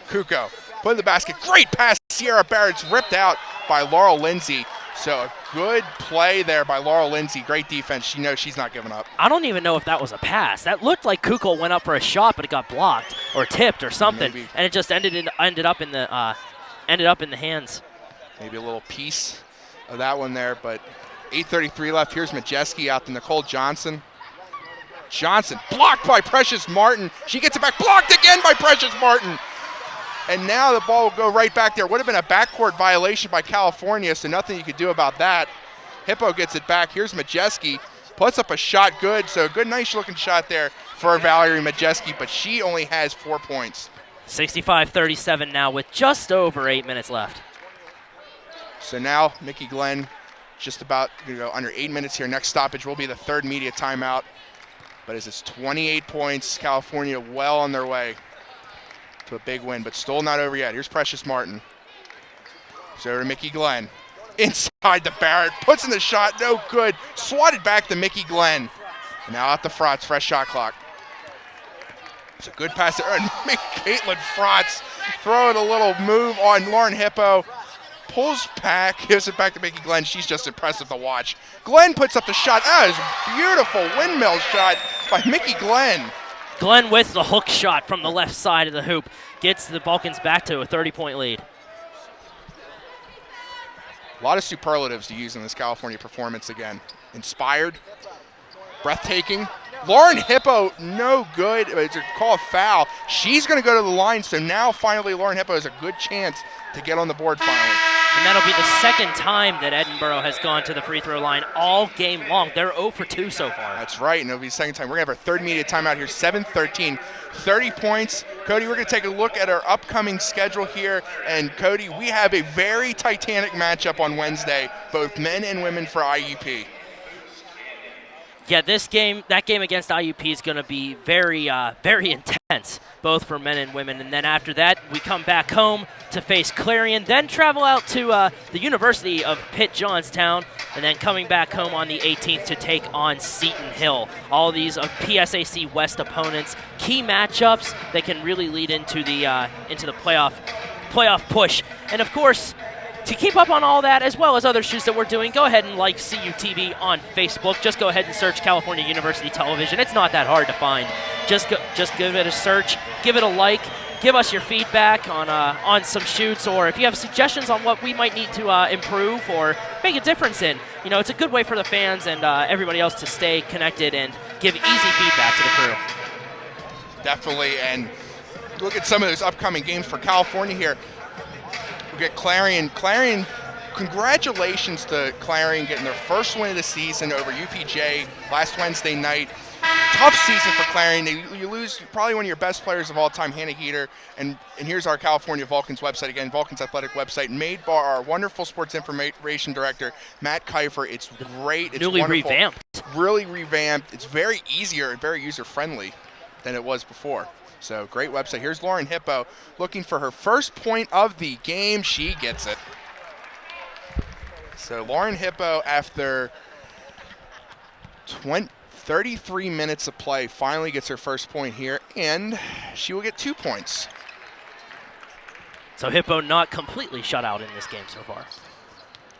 Kukoc put in the basket. Great pass. Sierra Barrett's ripped out by Laurel Lindsay. So a good play there by Laurel Lindsay. Great defense. She knows she's not giving up. I don't even know if that was a pass. That looked like Kukoc went up for a shot, but it got blocked or tipped or something, Maybe. And it just ended up in the hands. Maybe a little piece of that one there, but 8:33 left. Here's Majeski out to Nicole Johnson. Johnson blocked by Precious Martin. She gets it back. Blocked again by Precious Martin. And now the ball will go right back there. Would have been a backcourt violation by California, so nothing you could do about that. Hippo gets it back. Here's Majeski. Puts up a shot good. So a good, nice-looking shot there for Valerie Majeski, but she only has 4 points. 65-37 now with just over 8 minutes left. So now Mickey Glenn just about under 8 minutes here. Next stoppage will be the third media timeout. But as it's 28 points, California well on their way to a big win, but still not over yet. Here's Precious Martin. So over to Mickey Glenn. Inside the Barrett, puts in the shot, no good. Swatted back to Mickey Glenn. Now out to Frotz, fresh shot clock. It's a good pass there, and Caitlin Frotz throwing a little move on Lauren Hippo. Pulls back, gives it back to Mickey Glenn. She's just impressive to watch. Glenn puts up the shot. That is a beautiful windmill shot by Mickey Glenn. Glenn with the hook shot from the left side of the hoop gets the Balkans back to a 30-point lead. A lot of superlatives to use in this California performance again. Inspired, breathtaking. Lauren Hippo, no good. It's a call foul. She's going to go to the line, so now finally Lauren Hippo has a good chance to get on the board finally. And that'll be the second time that Edinboro has gone to the free throw line all game long. They're 0 for 2 so far. That's right, and it'll be the second time. We're going to have our third media timeout here, 7:13, 30 points. Cody, we're going to take a look at our upcoming schedule here. And, Cody, we have a very titanic matchup on Wednesday, both men and women for IUP. Yeah, that game against IUP is going to be very, very intense, both for men and women. And then after that, we come back home to face Clarion, then travel out to the University of Pitt Johnstown, and then coming back home on the 18th to take on Seton Hill. All these PSAC West opponents, key matchups that can really lead into the playoff push. And of course, to keep up on all that, as well as other shoots that we're doing, go ahead and like CUTV on Facebook. Just go ahead and search California University Television. It's not that hard to find. Just give it a search, give it a like, give us your feedback on some shoots, or if you have suggestions on what we might need to improve or make a difference in. You know, it's a good way for the fans and everybody else to stay connected and give easy feedback to the crew. Definitely, and look at some of those upcoming games for California here. We get Clarion. Congratulations to Clarion getting their first win of the season over UPJ last Wednesday night. Tough season for Clarion. You lose probably one of your best players of all time, Hannah Heater. And here's our California Vulcans website again, Vulcans Athletic website, made by our wonderful sports information director, Matt Kiefer. It's great. It's newly wonderful. Revamped. Really revamped. It's very easier and very user-friendly than it was before. So great website. Here's Lauren Hippo looking for her first point of the game. She gets it. So Lauren Hippo, after 33 minutes of play, finally gets her first point here, and she will get 2 points. So Hippo not completely shut out in this game so far.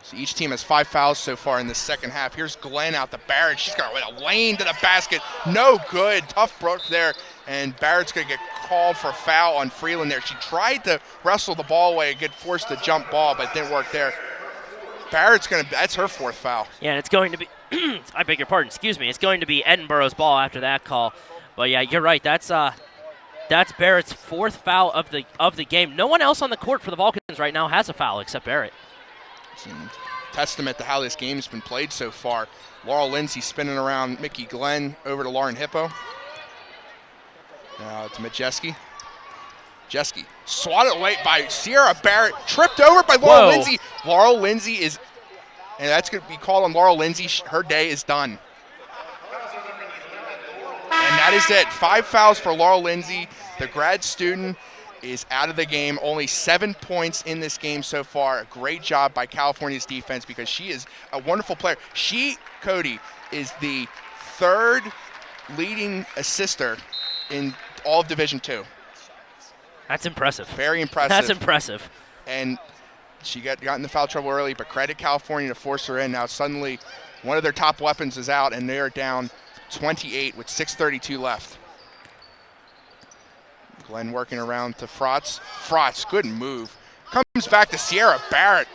So each team has 5 fouls so far in the second half. Here's Glenn out to Barrett. She's got a lane to the basket. No good. Tough broke there. And Barrett's going to get called for a foul on Freeland there. She tried to wrestle the ball away and get forced to jump ball, but it didn't work there. Barrett's that's her 4th foul. Yeah, and it's going to be, I beg your pardon, excuse me. It's going to be Edinboro's ball after that call. But yeah, you're right. That's Barrett's 4th foul of the game. No one else on the court for the Vulcans right now has a foul except Barrett. It's a testament to how this game's been played so far. Laurel Lindsay spinning around Mickey Glenn over to Lauren Hippo. Now to Majeski. Jeski swatted away by Sierra Barrett, tripped over by Laurel Lindsay. Laurel Lindsay is, and that's going to be called on Laurel Lindsay. Her day is done. And that is it. 5 fouls for Laurel Lindsay. The grad student is out of the game. Only 7 points in this game so far. A great job by California's defense because she is a wonderful player. She, Cody, is the 3rd leading assister in all of Division II. That's impressive. Very impressive. That's impressive. And she got into foul trouble early, but credit California to force her in. Now suddenly one of their top weapons is out, and they're down 28 with 6:32 left. Glenn working around to Frotz. Frotz, good move. Comes back to Sierra Barrett.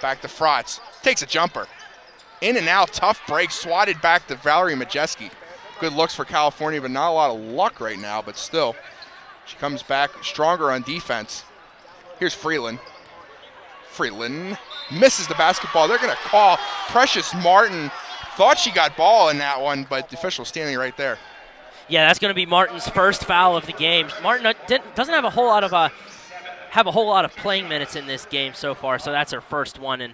Back to Frotz. Takes a jumper. In and out, tough break. Swatted back to Valerie Majeski. Good looks for California, but not a lot of luck right now, but still. She comes back stronger on defense. Here's Freeland. Freeland misses the basketball. They're going to call Precious Martin. Thought she got ball in that one, but the official standing right there. Yeah, that's going to be Martin's 1st foul of the game. Martin doesn't have a whole lot of playing minutes in this game so far, so that's her first one, and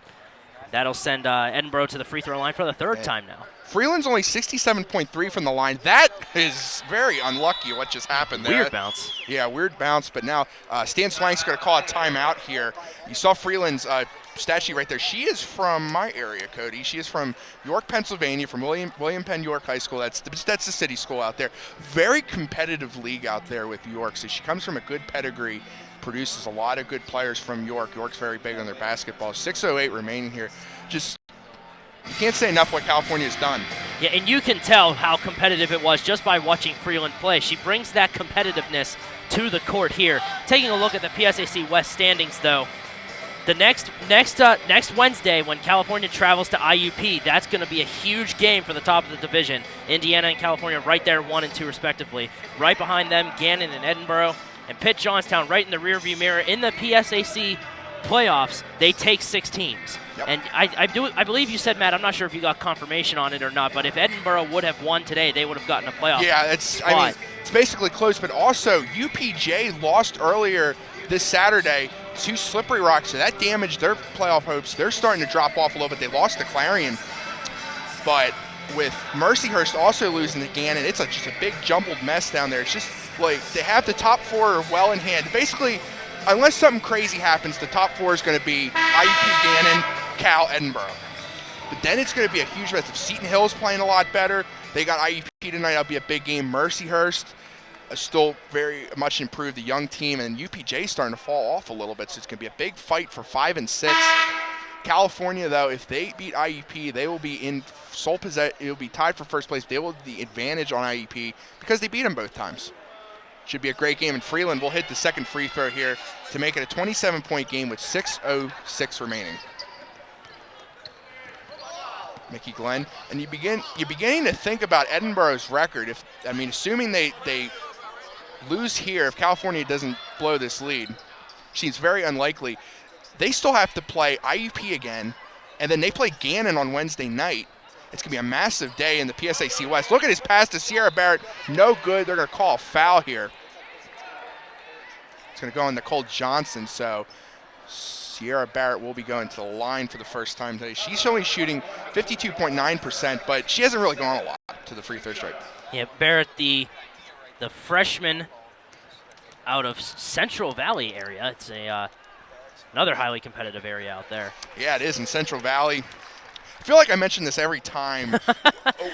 that'll send Edinboro to the free throw line for the 3rd time now. Freeland's only 67.3 from the line. That is very unlucky what just happened there. Weird bounce. Yeah, weird bounce, but now Stan Swank's going to call a timeout here. You saw Freeland's stat sheet right there. She is from my area, Cody. She is from York, Pennsylvania, from William Penn York High School. That's the city school out there. Very competitive league out there with York, so she comes from a good pedigree, produces a lot of good players from York. York's very big on their basketball. 6:08 remaining here. Just you can't say enough what California's done. Yeah, and you can tell how competitive it was just by watching Freeland play. She brings that competitiveness to the court here. Taking a look at the PSAC West standings, though, the next Wednesday when California travels to IUP, that's going to be a huge game for the top of the division. Indiana and California right there, 1 and 2 respectively. Right behind them, Gannon and Edinboro, and Pitt Johnstown right in the rearview mirror in the PSAC playoffs, they take 6 teams. Yep. And I believe you said, Matt, I'm not sure if you got confirmation on it or not, but if Edinboro would have won today, they would have gotten a playoff. Yeah, it's basically close, but also UPJ lost earlier this Saturday to Slippery Rock, so that damaged their playoff hopes. They're starting to drop off a little bit. They lost to Clarion, but with Mercyhurst also losing to Gannon, it's just a big jumbled mess down there. It's just like they have the top 4 well in hand. Basically, unless something crazy happens, the top 4 is going to be IUP, Gannon, Cal, Edinboro. But then it's going to be a huge mess. If Seton Hill's playing a lot better, they got IUP tonight. That'll be a big game. Mercyhurst still very much improved, the young team, and UPJ starting to fall off a little bit, so it's going to be a big fight for 5 and 6. California, though, if they beat IUP, they will be in sole possession. It will be tied for first place. They will have the advantage on IUP because they beat them both times. Should be a great game, and Freeland will hit the second free throw here to make it a 27-point game with 6:06 remaining. Mickey Glenn, and you're beginning to think about Edinboro's record. Assuming they lose here, if California doesn't blow this lead, which seems very unlikely, they still have to play IUP again, and then they play Gannon on Wednesday night. It's going to be a massive day in the PSAC West. Look at his pass to Sierra Barrett. No good. They're going to call a foul here. It's going to go on Nicole Johnson, so Sierra Barrett will be going to the line for the first time today. She's only shooting 52.9%, but she hasn't really gone a lot to the free throw stripe. Yeah, Barrett, the freshman out of Central Valley area. It's another highly competitive area out there. Yeah, it is in Central Valley. I feel like I mention this every time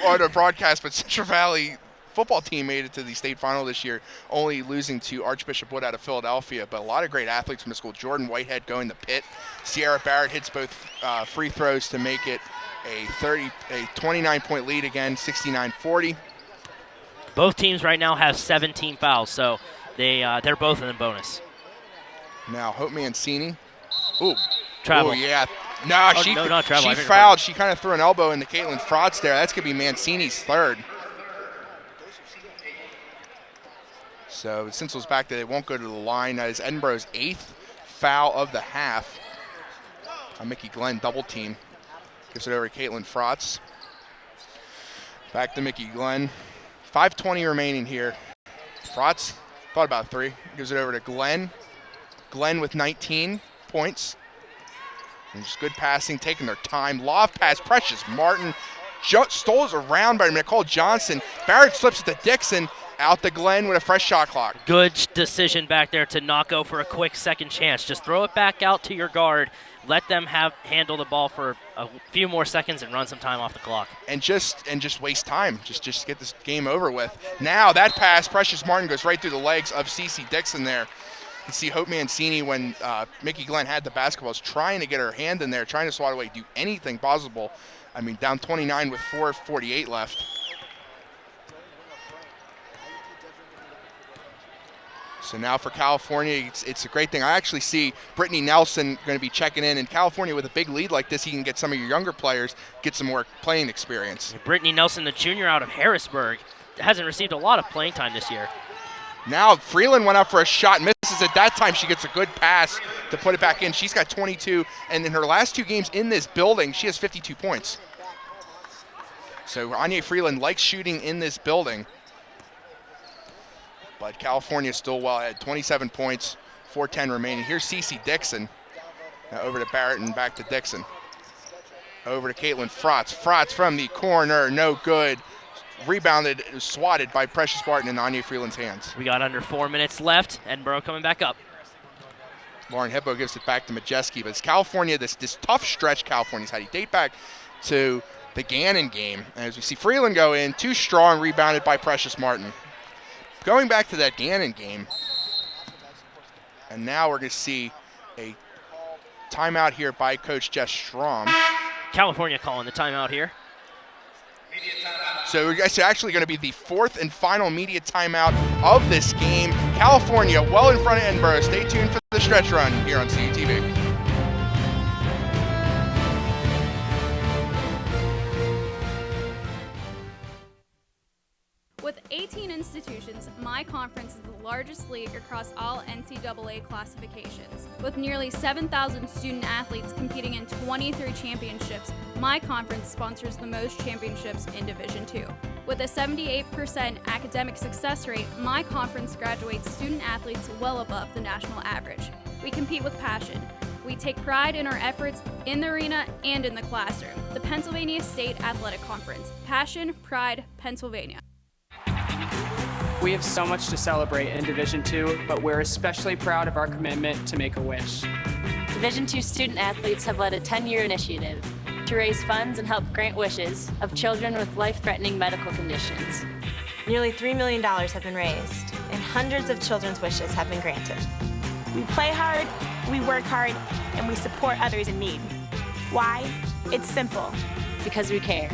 on a broadcast, but Central Valley football team made it to the state final this year, only losing to Archbishop Wood out of Philadelphia. But a lot of great athletes from the school. Jordan Whitehead going to Pitt. Sierra Barrett hits both free throws to make it a 29-point lead again, 69-40. Both teams right now have 17 fouls, so they're both in the bonus. Now Hope Mancini. Ooh. Travel. Ooh, yeah. No, she fouled. She kind of threw an elbow into Caitlin Frotz there. That's going to be Mancini's third. So since it was back there, they won't go to the line. That is Edinboro's 8th foul of the half. Mickey Glenn double team. Gives it over to Caitlin Frotz. Back to Mickey Glenn. 5:20 remaining here. Frotz thought about 3. Gives it over to Glenn. Glenn with 19 points. And just good passing, taking their time. Lob pass, Precious Martin. Stoles around by Nicole Johnson. Barrett slips it to Dixon. Out to Glenn with a fresh shot clock. Good decision back there to not go for a quick second chance. Just throw it back out to your guard. Let them handle the ball for a few more seconds and run some time off the clock. And just waste time. Just get this game over with. Now that pass, Precious Martin goes right through the legs of Cece Dixon there. You can see Hope Mancini, when Mickey Glenn had the basketball, was trying to get her hand in there, trying to swat away, do anything possible. Down 29 with 4:48 left. So now for California, it's a great thing. I actually see Brittany Nelson going to be checking in. California, with a big lead like this, you can get some of your younger players, get some more playing experience. Brittany Nelson, the junior out of Harrisburg, hasn't received a lot of playing time this year. Now Freeland went up for a shot, misses it. That time she gets a good pass to put it back in. She's got 22, and in her last 2 games in this building, she has 52 points. So Anya Freeland likes shooting in this building. But California still well ahead, 27 points, 4:10 remaining. Here's Cece Dixon. Now over to Barrett and back to Dixon. Over to Caitlin Frotz. Frotz from the corner, no good. Rebounded, swatted by Precious Martin in Anya Freeland's hands. We got under 4 minutes left. Edinboro coming back up. Lauren Hippo gives it back to Majeski. But it's California, this tough stretch California's had. You date back to the Gannon game. And as we see Freeland go in, too strong, rebounded by Precious Martin. Going back to that Gannon game, and now we're going to see a timeout here by Coach Jess Strom. California calling the timeout here. So it's actually going to be the 4th and final media timeout of this game. California well in front of Edinboro. Stay tuned for the stretch run here on CUTV. With 18 18 institutions, my conference is the largest league across all NCAA classifications. With nearly 7,000 student athletes competing in 23 championships, my conference sponsors the most championships in Division II. With a 78% academic success rate, my conference graduates student athletes well above the national average. We compete with passion. We take pride in our efforts in the arena and in the classroom. The Pennsylvania State Athletic Conference. Passion, pride, Pennsylvania. We have so much to celebrate in Division II, but we're especially proud of our commitment to Make-A-Wish. Division II student athletes have led a 10-year initiative to raise funds and help grant wishes of children with life-threatening medical conditions. Nearly $3 million have been raised, and hundreds of children's wishes have been granted. We play hard, we work hard, and we support others in need. Why? It's simple. Because we care.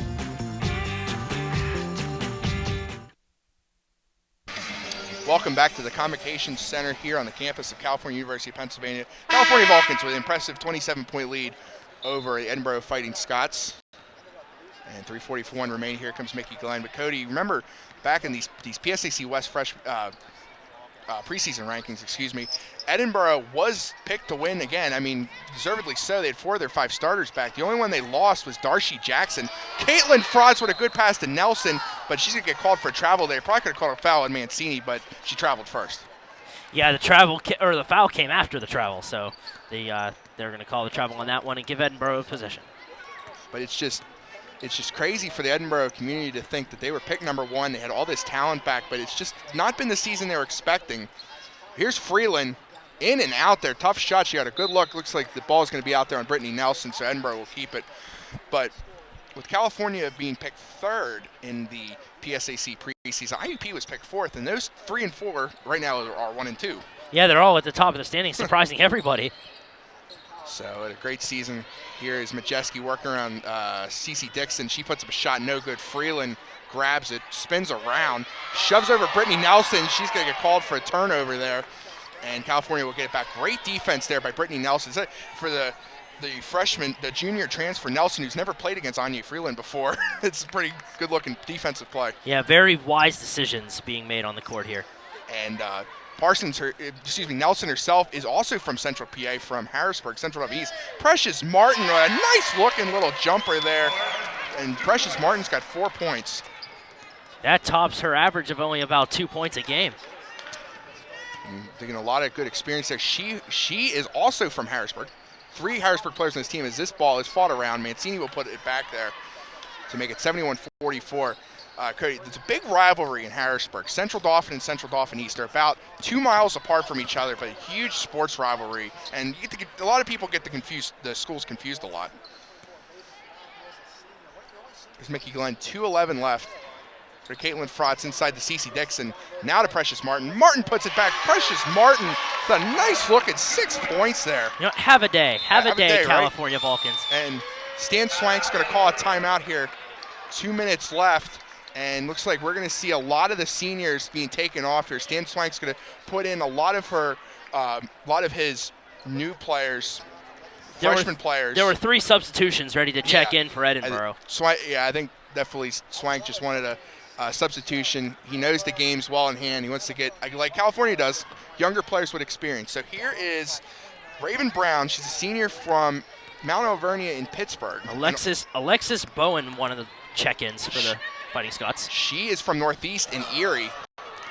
Welcome back to the Convocation Center here on the campus of California University of Pennsylvania. California Vulcans with an impressive 27-point lead over the Edinboro Fighting Scots. And 3:41 remaining. Here comes Mickey Glenn. But Cody, remember back in these PSAC West preseason rankings, Edinboro was picked to win again. I mean, deservedly so. They had 4 of their 5 starters back. The only one they lost was Darcy Jackson. Caitlin Frotz with a good pass to Nelson, but she's going to get called for a travel there. Probably could have called a foul on Mancini, but she traveled first. Yeah, the foul came after the travel, so they're going to call the travel on that one and give Edinboro possession. But it's just crazy for the Edinboro community to think that they were picked number 1. They had all this talent back, but it's just not been the season they were expecting. Here's Freeland in and out there. Tough shot. She got a good look. Looks like the ball's going to be out there on Brittany Nelson, so Edinboro will keep it. But with California being picked 3rd in the PSAC preseason, IUP was picked 4th, and those 3 and 4 right now are 1 and 2. Yeah, they're all at the top of the standings, surprising everybody. So a great season. Here is Majeski working around Cece Dixon. She puts up a shot, no good. Freeland grabs it, spins around, shoves over Brittany Nelson. She's going to get called for a turnover there, and California will get it back. Great defense there by Brittany Nelson. For the freshman, the junior transfer Nelson, who's never played against Anya Freeland before. It's a pretty good-looking defensive play. Yeah, very wise decisions being made on the court here. And Nelson herself is also from Central PA, from Harrisburg, Central East. Precious Martin, a nice-looking little jumper there, and Precious Martin's got 4 points. That tops her average of only about 2 points a game. Getting a lot of good experience there. She is also from Harrisburg. 3 Harrisburg players on this team. As this ball is fought around, Mancini will put it back there to make it 71-44. Cody, there's a big rivalry in Harrisburg. Central Dauphin and Central Dauphin East are about 2 miles apart from each other, but a huge sports rivalry. And a lot of people get the schools confused a lot. There's Mickey Glenn, 2:11 left for Caitlin Frotz inside the Cece Dixon. Now to Precious Martin. Martin puts it back. Precious Martin with a nice look at 6 points there. You know, have a day, California, right? Vulcans. And Stan Swank's going to call a timeout here. 2 minutes left. And looks like we're going to see a lot of the seniors being taken off here. Stan Swank's going to put in a lot of his new players, freshman players. There were 3 substitutions ready to check in for Edinboro. I think definitely Swank just wanted a substitution. He knows the games well in hand. He wants to get, like California does, younger players with experience. So here is Raven Brown. She's a senior from Mount Alvernia in Pittsburgh. Alexis Bowen, one of the check-ins for the Fighting Scots. She is from Northeast in Erie.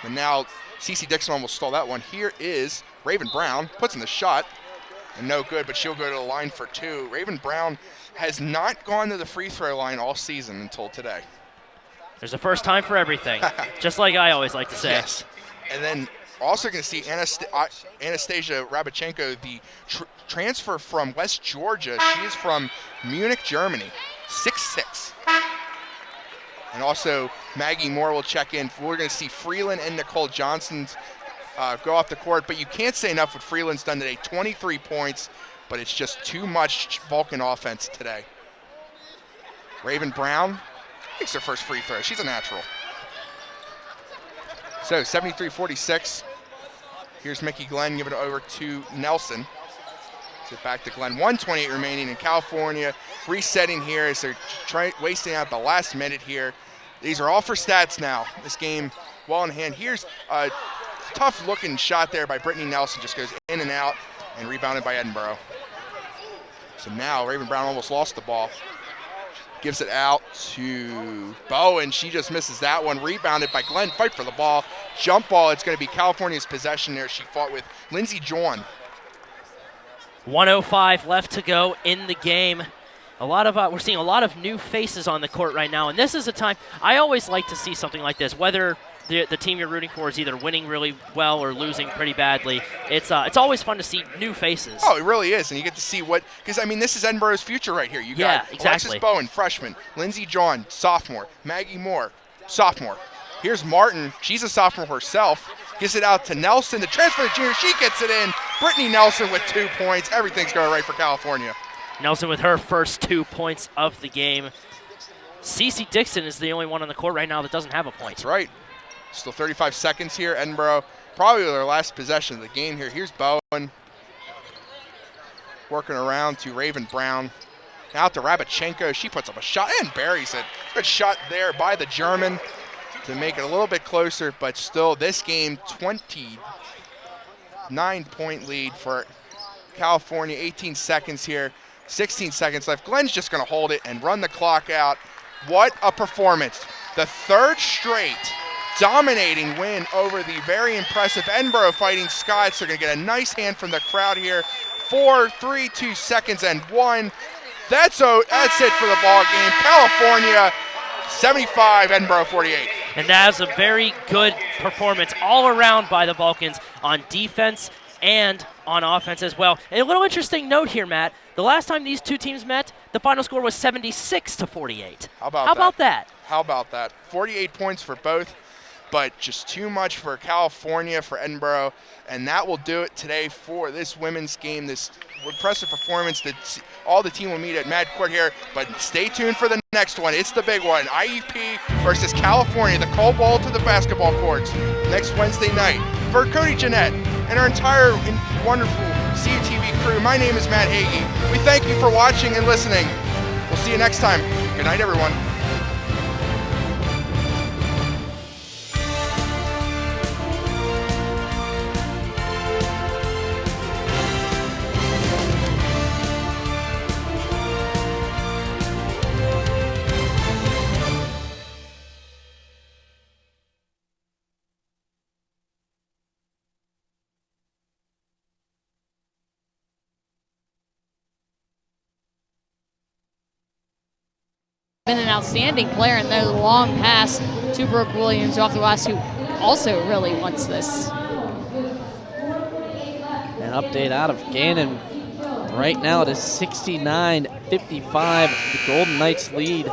And now Cece Dixon almost stole that one. Here is Raven Brown, puts in the shot, and no good, but she'll go to the line for 2. Raven Brown has not gone to the free throw line all season until today. There's a first time for everything, just like I always like to say. Yes. And then also going to see Anastasia Rabachenko, the transfer from West Georgia. She is from Munich, Germany, 6'6". And also Maggie Moore will check in. We're going to see Freeland and Nicole Johnson go off the court, but you can't say enough what Freeland's done today. 23 points, but it's just too much Vulcan offense today. Raven Brown makes her first free throw. She's a natural. So 73-46. Here's Mickey Glenn giving it over to Nelson. Get back to Glenn. 1:28 remaining in California. Resetting here as they're wasting out the last minute here. These are all for stats now. This game well in hand. Here's a tough-looking shot there by Brittany Nelson. Just goes in and out and rebounded by Edinboro. So now Raven Brown almost lost the ball. Gives it out to Bowen. She just misses that one. Rebounded by Glenn. Fight for the ball. Jump ball. It's going to be California's possession there. She fought with Lindsey John. 1:05 left to go in the game. We're seeing a lot of new faces on the court right now, and this is a time I always like to see something like this, whether the team you're rooting for is either winning really well or losing pretty badly. It's always fun to see new faces. Oh, it really is, and you get to see because this is Edinboro's future right here. You got exactly. Alexis Bowen, freshman, Lindsey John, sophomore, Maggie Moore, sophomore. Here's Martin. She's a sophomore herself. Gives it out to Nelson, the transfer junior. She gets it in. Brittany Nelson with 2 points. Everything's going right for California. Nelson with her first 2 points of the game. Cece Dixon is the only one on the court right now that doesn't have a point. That's right. Still 35 seconds here. Edinboro probably their last possession of the game here. Here's Bowen working around to Raven Brown. Out to Rabachenko. She puts up a shot and buries it. Good shot there by the German to make it a little bit closer, but still this game 29-point lead for California. 18 seconds here. 16 seconds left. Glenn's just going to hold it and run the clock out. What a performance. The third straight dominating win over the very impressive Edinboro Fighting Scots. They're going to get a nice hand from the crowd here. 4, 3, 2 seconds, and 1. That's it for the ball game. California 75, Edinboro 48. And that was a very good performance all around by the Vulcans on defense and on offense as well. And a little interesting note here, Matt. The last time these two teams met, the final score was 76-48. How about that? 48 points for both, but just too much for California, for Edinboro. And that will do it today for this women's game, this impressive performance that all the team will meet at Mad Court here. But stay tuned for the next one. It's the big one. IUP versus California, the Cold Bowl to the basketball courts next Wednesday night. For Cody Jeanette and our entire wonderful CUTV crew, my name is Matt Hagee. We thank you for watching and listening. We'll see you next time. Good night, everyone. Been an outstanding player, and the long pass to Brooke Williams off the glass, who also really wants this. An update out of Gannon. Right now it is 69-55. The Golden Knights lead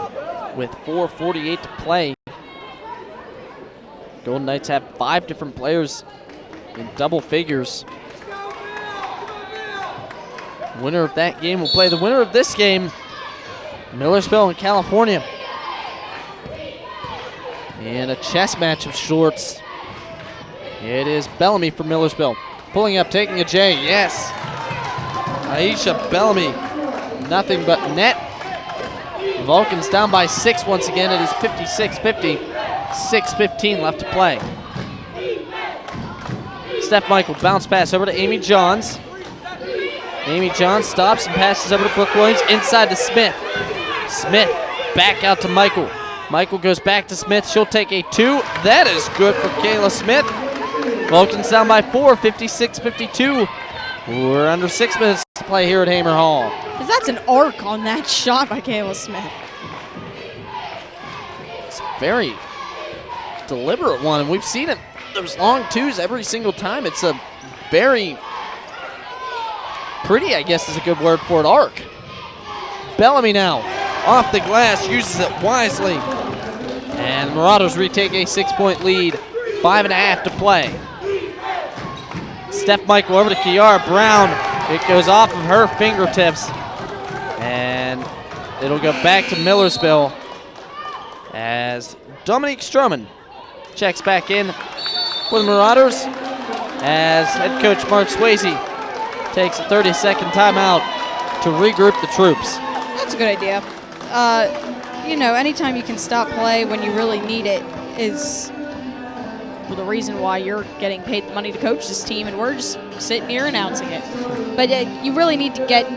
with 4:48 to play. Golden Knights have 5 different players in double figures. Winner of that game will play the winner of this game, Millersville and California. And a chess match of shorts. It is Bellamy for Millersville. Pulling up, taking a J, yes. Aisha Bellamy, nothing but net. Vulcans down by 6 once again. It is 56-50, 6:15 left to play. Steph Michael, bounce pass over to Amy Johns. Amy Johns stops and passes over to Brooke Williams, inside to Smith. Smith back out to Michael. Michael goes back to Smith. She'll take a 2. That is good for Kayla Smith. Vulcans down by 4, 56-52. We're under 6 minutes to play here at Hamer Hall. That's an arc on that shot by Kayla Smith. It's a very deliberate one, and we've seen it. Those long twos every single time. It's a very pretty, I guess is a good word for it, arc. Bellamy now off the glass, uses it wisely. And the Marauders retake a 6-point lead, 5.5 to play. Steph Michael over to Kiara Brown. It goes off of her fingertips. And it'll go back to Millersville as Dominique Stroman checks back in for the Marauders as head coach Mark Swayze takes a 30-second timeout to regroup the troops. That's a good idea. You know, anytime you can stop play when you really need it is the reason why you're getting paid the money to coach this team, and we're just sitting here announcing it. But you really need to get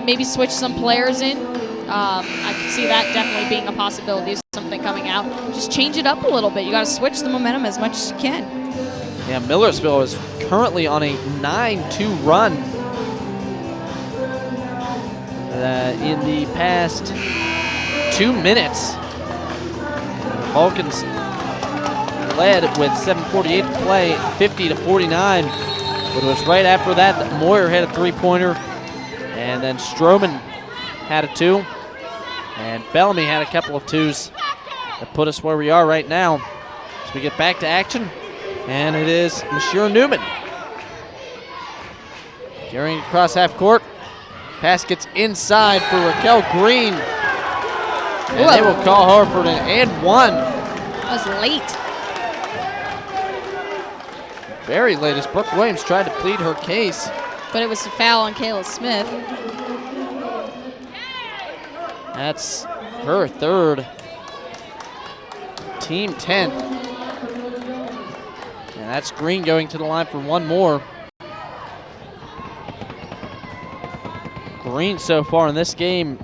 maybe switch some players in. I can see that definitely being a possibility of something coming out. Just change it up a little bit. You got to switch the momentum as much as you can. Yeah, Millersville is currently on a 9-2 run. In the past 2 minutes, Vulcans led with 7:48 to play, 50-49. But it was right after that that Moyer had a 3-pointer, and then Stroman had a 2, and Bellamy had a couple of 2s that put us where we are right now. As we get back to action, and it is Monsieur Newman carrying across half court. Pass gets inside for Raquel Green. And they will call her for an and 1. That was late. Very late as Brooke Williams tried to plead her case. But it was a foul on Kayla Smith. That's her 3rd. Team 10th. And that's Green going to the line for 1 more. Green so far in this game,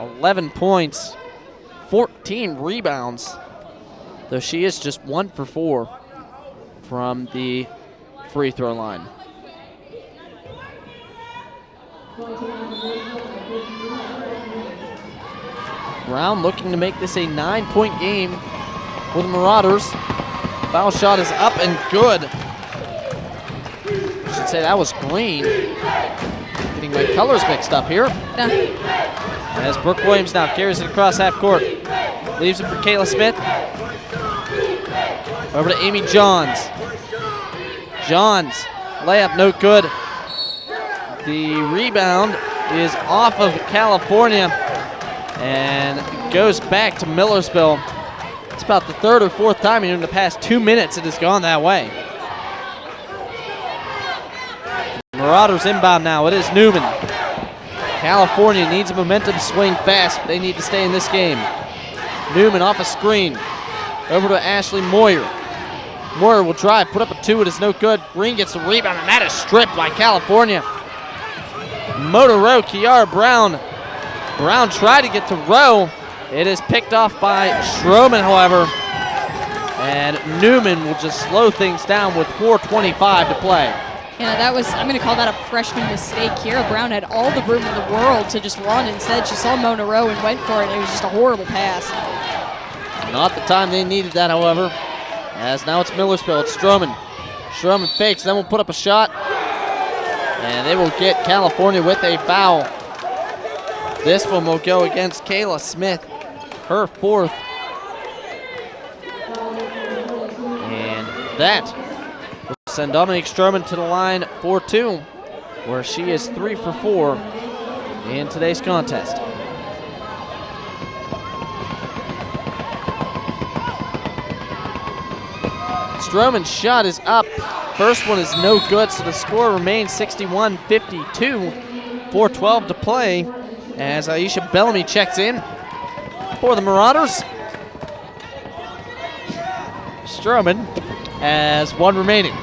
11 points, 14 rebounds, though she is just 1 for 4 from the free throw line. Brown looking to make this a 9-point game for the Marauders. Foul shot is up and good. I should say that was Green. Getting my colors mixed up here. As Brooke Williams now carries it across half court. Leaves it for Kayla Smith. Over to Amy Johns. Johns, layup no good. The rebound is off of California and goes back to Millersville. It's about the 3rd or 4th time in the past 2 minutes it has gone that way. Marauders inbound now. It is Newman. California needs a momentum swing fast, but they need to stay in this game. Newman off a screen. Over to Ashley Moyer. Moyer will drive, put up a 2. It is no good. Green gets the rebound, and that is stripped by California. Motor row, Kiara Brown. Brown tried to get to row. It is picked off by Stroman, however. And Newman will just slow things down with 4:25 to play. Yeah, that was, I'm going to call that a freshman mistake. Kiara Brown had all the room in the world to just run. Instead, she saw Mona Rowe and went for it. It was just a horrible pass. Not the time they needed that, however. As now it's Millersville, it's Stroman. Stroman fakes, then will put up a shot. And they will get California with a foul. This one will go against Kayla Smith, her 4th. And that will send Dominique Stroman to the line for 2, where she is 3 for 4 in today's contest. Stroman's shot is up. First one is no good, so the score remains 61-52. 4:12 to play as Aisha Bellamy checks in for the Marauders. Stroman has 1 remaining.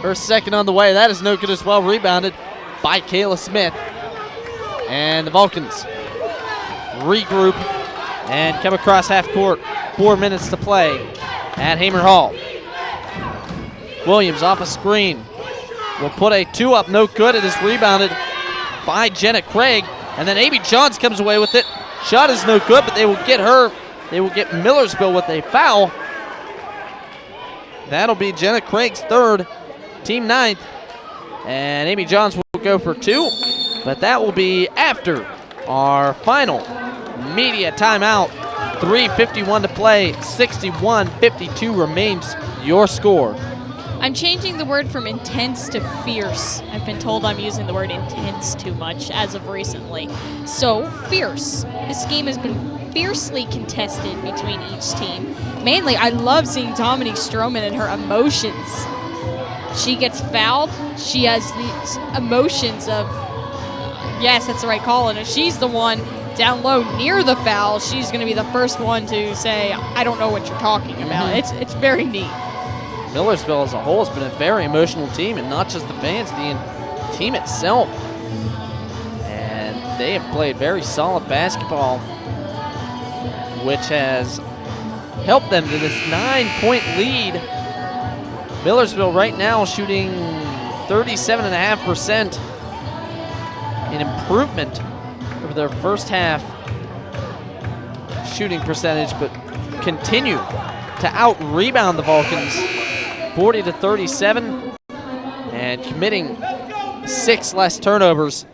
Her 2nd on the way. That is no good as well. Rebounded by Kayla Smith. And the Vulcans regroup and come across half court. 4 minutes to play at Hamer Hall. Williams off a screen. Will put a 2 up, no good. It is rebounded by Jenna Craig. And then Amy Johns comes away with it. Shot is no good, but they will get her. They will get Millersville with a foul. That'll be Jenna Craig's 3rd, team 9th. And Amy Johns will go for 2. But that will be after our final media timeout. 3:51 to play, 61-52 remains your score. I'm changing the word from intense to fierce. I've been told I'm using the word intense too much as of recently. So, fierce. This game has been fiercely contested between each team. Mainly, I love seeing Dominique Stroman and her emotions. She gets fouled. She has these emotions of, yes, that's the right call, and she's the one down low near the foul, she's going to be the first one to say, I don't know what you're talking about. It's very neat. Millersville as a whole has been a very emotional team, and not just the fans, the team itself. And they have played very solid basketball, which has helped them to this 9-point lead. Millersville right now shooting 37.5%, an improvement over their first half shooting percentage, but continue to out-rebound the Vulcans 40-37 and committing 6 less turnovers.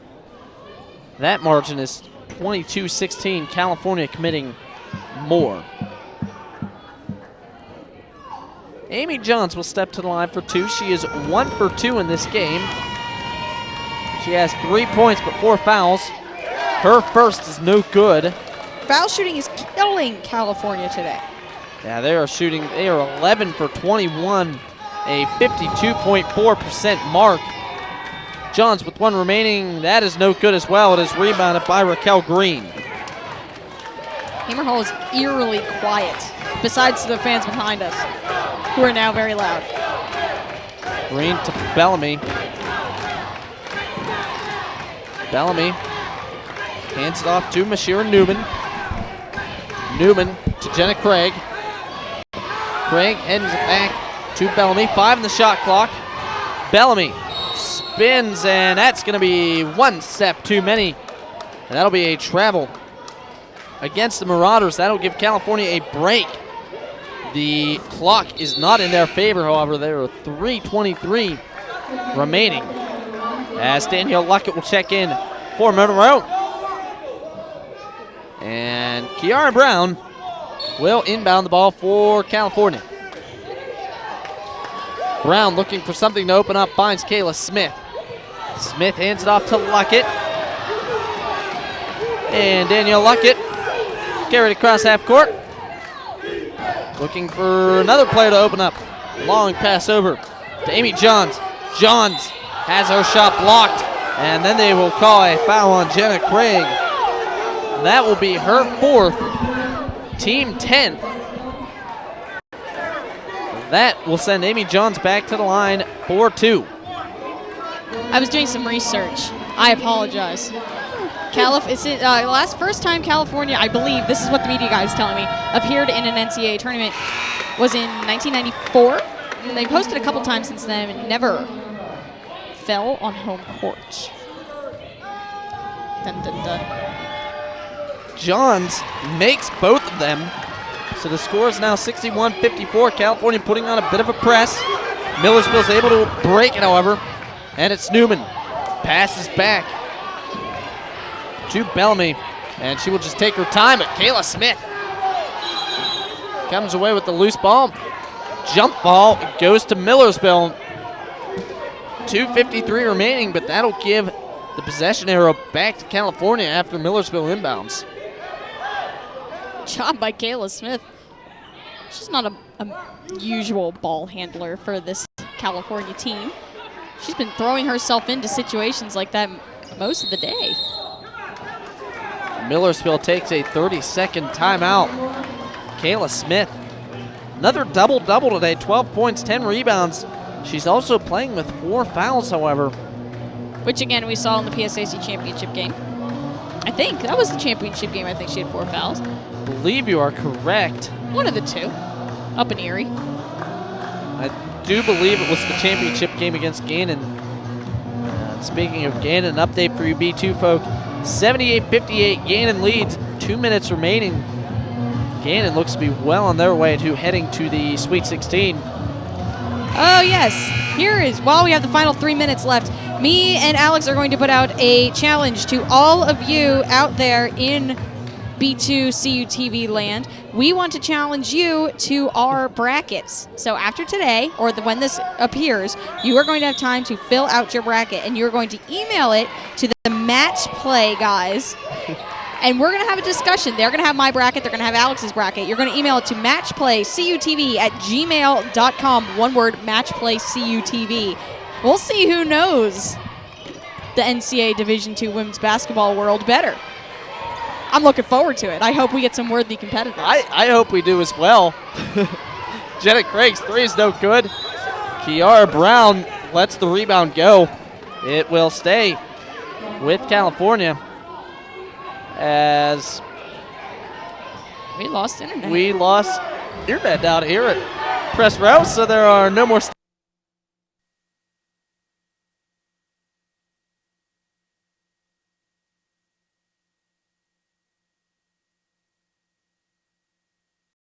That margin is 22-16, California committing more. Amy Johns will step to the line for 2. She is 1 for 2 in this game. She has 3 points but 4 fouls. Her first is no good. Foul shooting is killing California today. Yeah, they are 11 for 21, a 52.4% mark. Johns with 1 remaining, that is no good as well. It is rebounded by Raquel Green. Hamer Hall is eerily quiet, besides the fans behind us, who are now very loud. Green to Bellamy. Bellamy hands it off to Mashira Newman. Newman to Jenna Craig. Craig heads it back to Bellamy. 5 in the shot clock. Bellamy spins, and that's going to be 1 step too many. And that'll be a travel against the Marauders. That'll give California a break. The clock is not in their favor, however. There are 3:23 remaining as Danielle Luckett will check in for Monroe. And Kiara Brown will inbound the ball for California. Brown looking for something to open up, finds Kayla Smith. Smith hands it off to Luckett. And Danielle Luckett carried across half court. Looking for another player to open up. Long pass over to Amy Johns. Johns has her shot blocked, and then they will call a foul on Jenna Craig. That will be her 4th, team 10th. That will send Amy Johns back to the line for 2. I was doing some research. I apologize. First time California, I believe, this is what the media guy was telling me, appeared in an NCAA tournament was in 1994. And they posted a couple times since then and never fell on home court. Dun, dun, dun. Johns makes both of them. So the score is now 61-54. California putting on a bit of a press. Millersville's able to break it, however. And it's Newman. Passes back to Bellamy. And she will just take her time. But Kayla Smith comes away with the loose ball. Jump ball goes to Millersville. 2:53 remaining, but that'll give the possession arrow back to California after Millersville inbounds. Job by Kayla Smith. She's not a usual ball handler for this California team. She's been throwing herself into situations like that most of the day. Millersville takes a 30-second timeout. Kayla Smith, another double-double today, 12 points, 10 rebounds. She's also playing with 4 fouls, however. Which, again, we saw in the PSAC championship game. I think that was the championship game. I think she had 4 fouls. I believe you are correct. One of the 2, up in Erie. I do believe it was the championship game against Gannon. Speaking of Gannon, an update for you B2 folk. 78-58, Gannon leads, 2 minutes remaining. Gannon looks to be well on their way to heading to the Sweet 16. Oh, yes. Here is, while we have the final 3 minutes left, me and Alex are going to put out a challenge to all of you out there in B2 CUTV land. We want to challenge you to our brackets. So after today, or when this appears, you are going to have time to fill out your bracket, and you're going to email it to the match play guys. And we're going to have a discussion. They're going to have my bracket. They're going to have Alex's bracket. You're going to email it to matchplaycutv@gmail.com. One word, matchplaycutv. We'll see who knows the NCAA Division II women's basketball world better. I'm looking forward to it. I hope we get some worthy competitors. I hope we do as well. Jenna Craig's three is no good. Kiara Brown lets the rebound go. It will stay with California as we lost internet. We lost internet down here at Press Row, so there are no more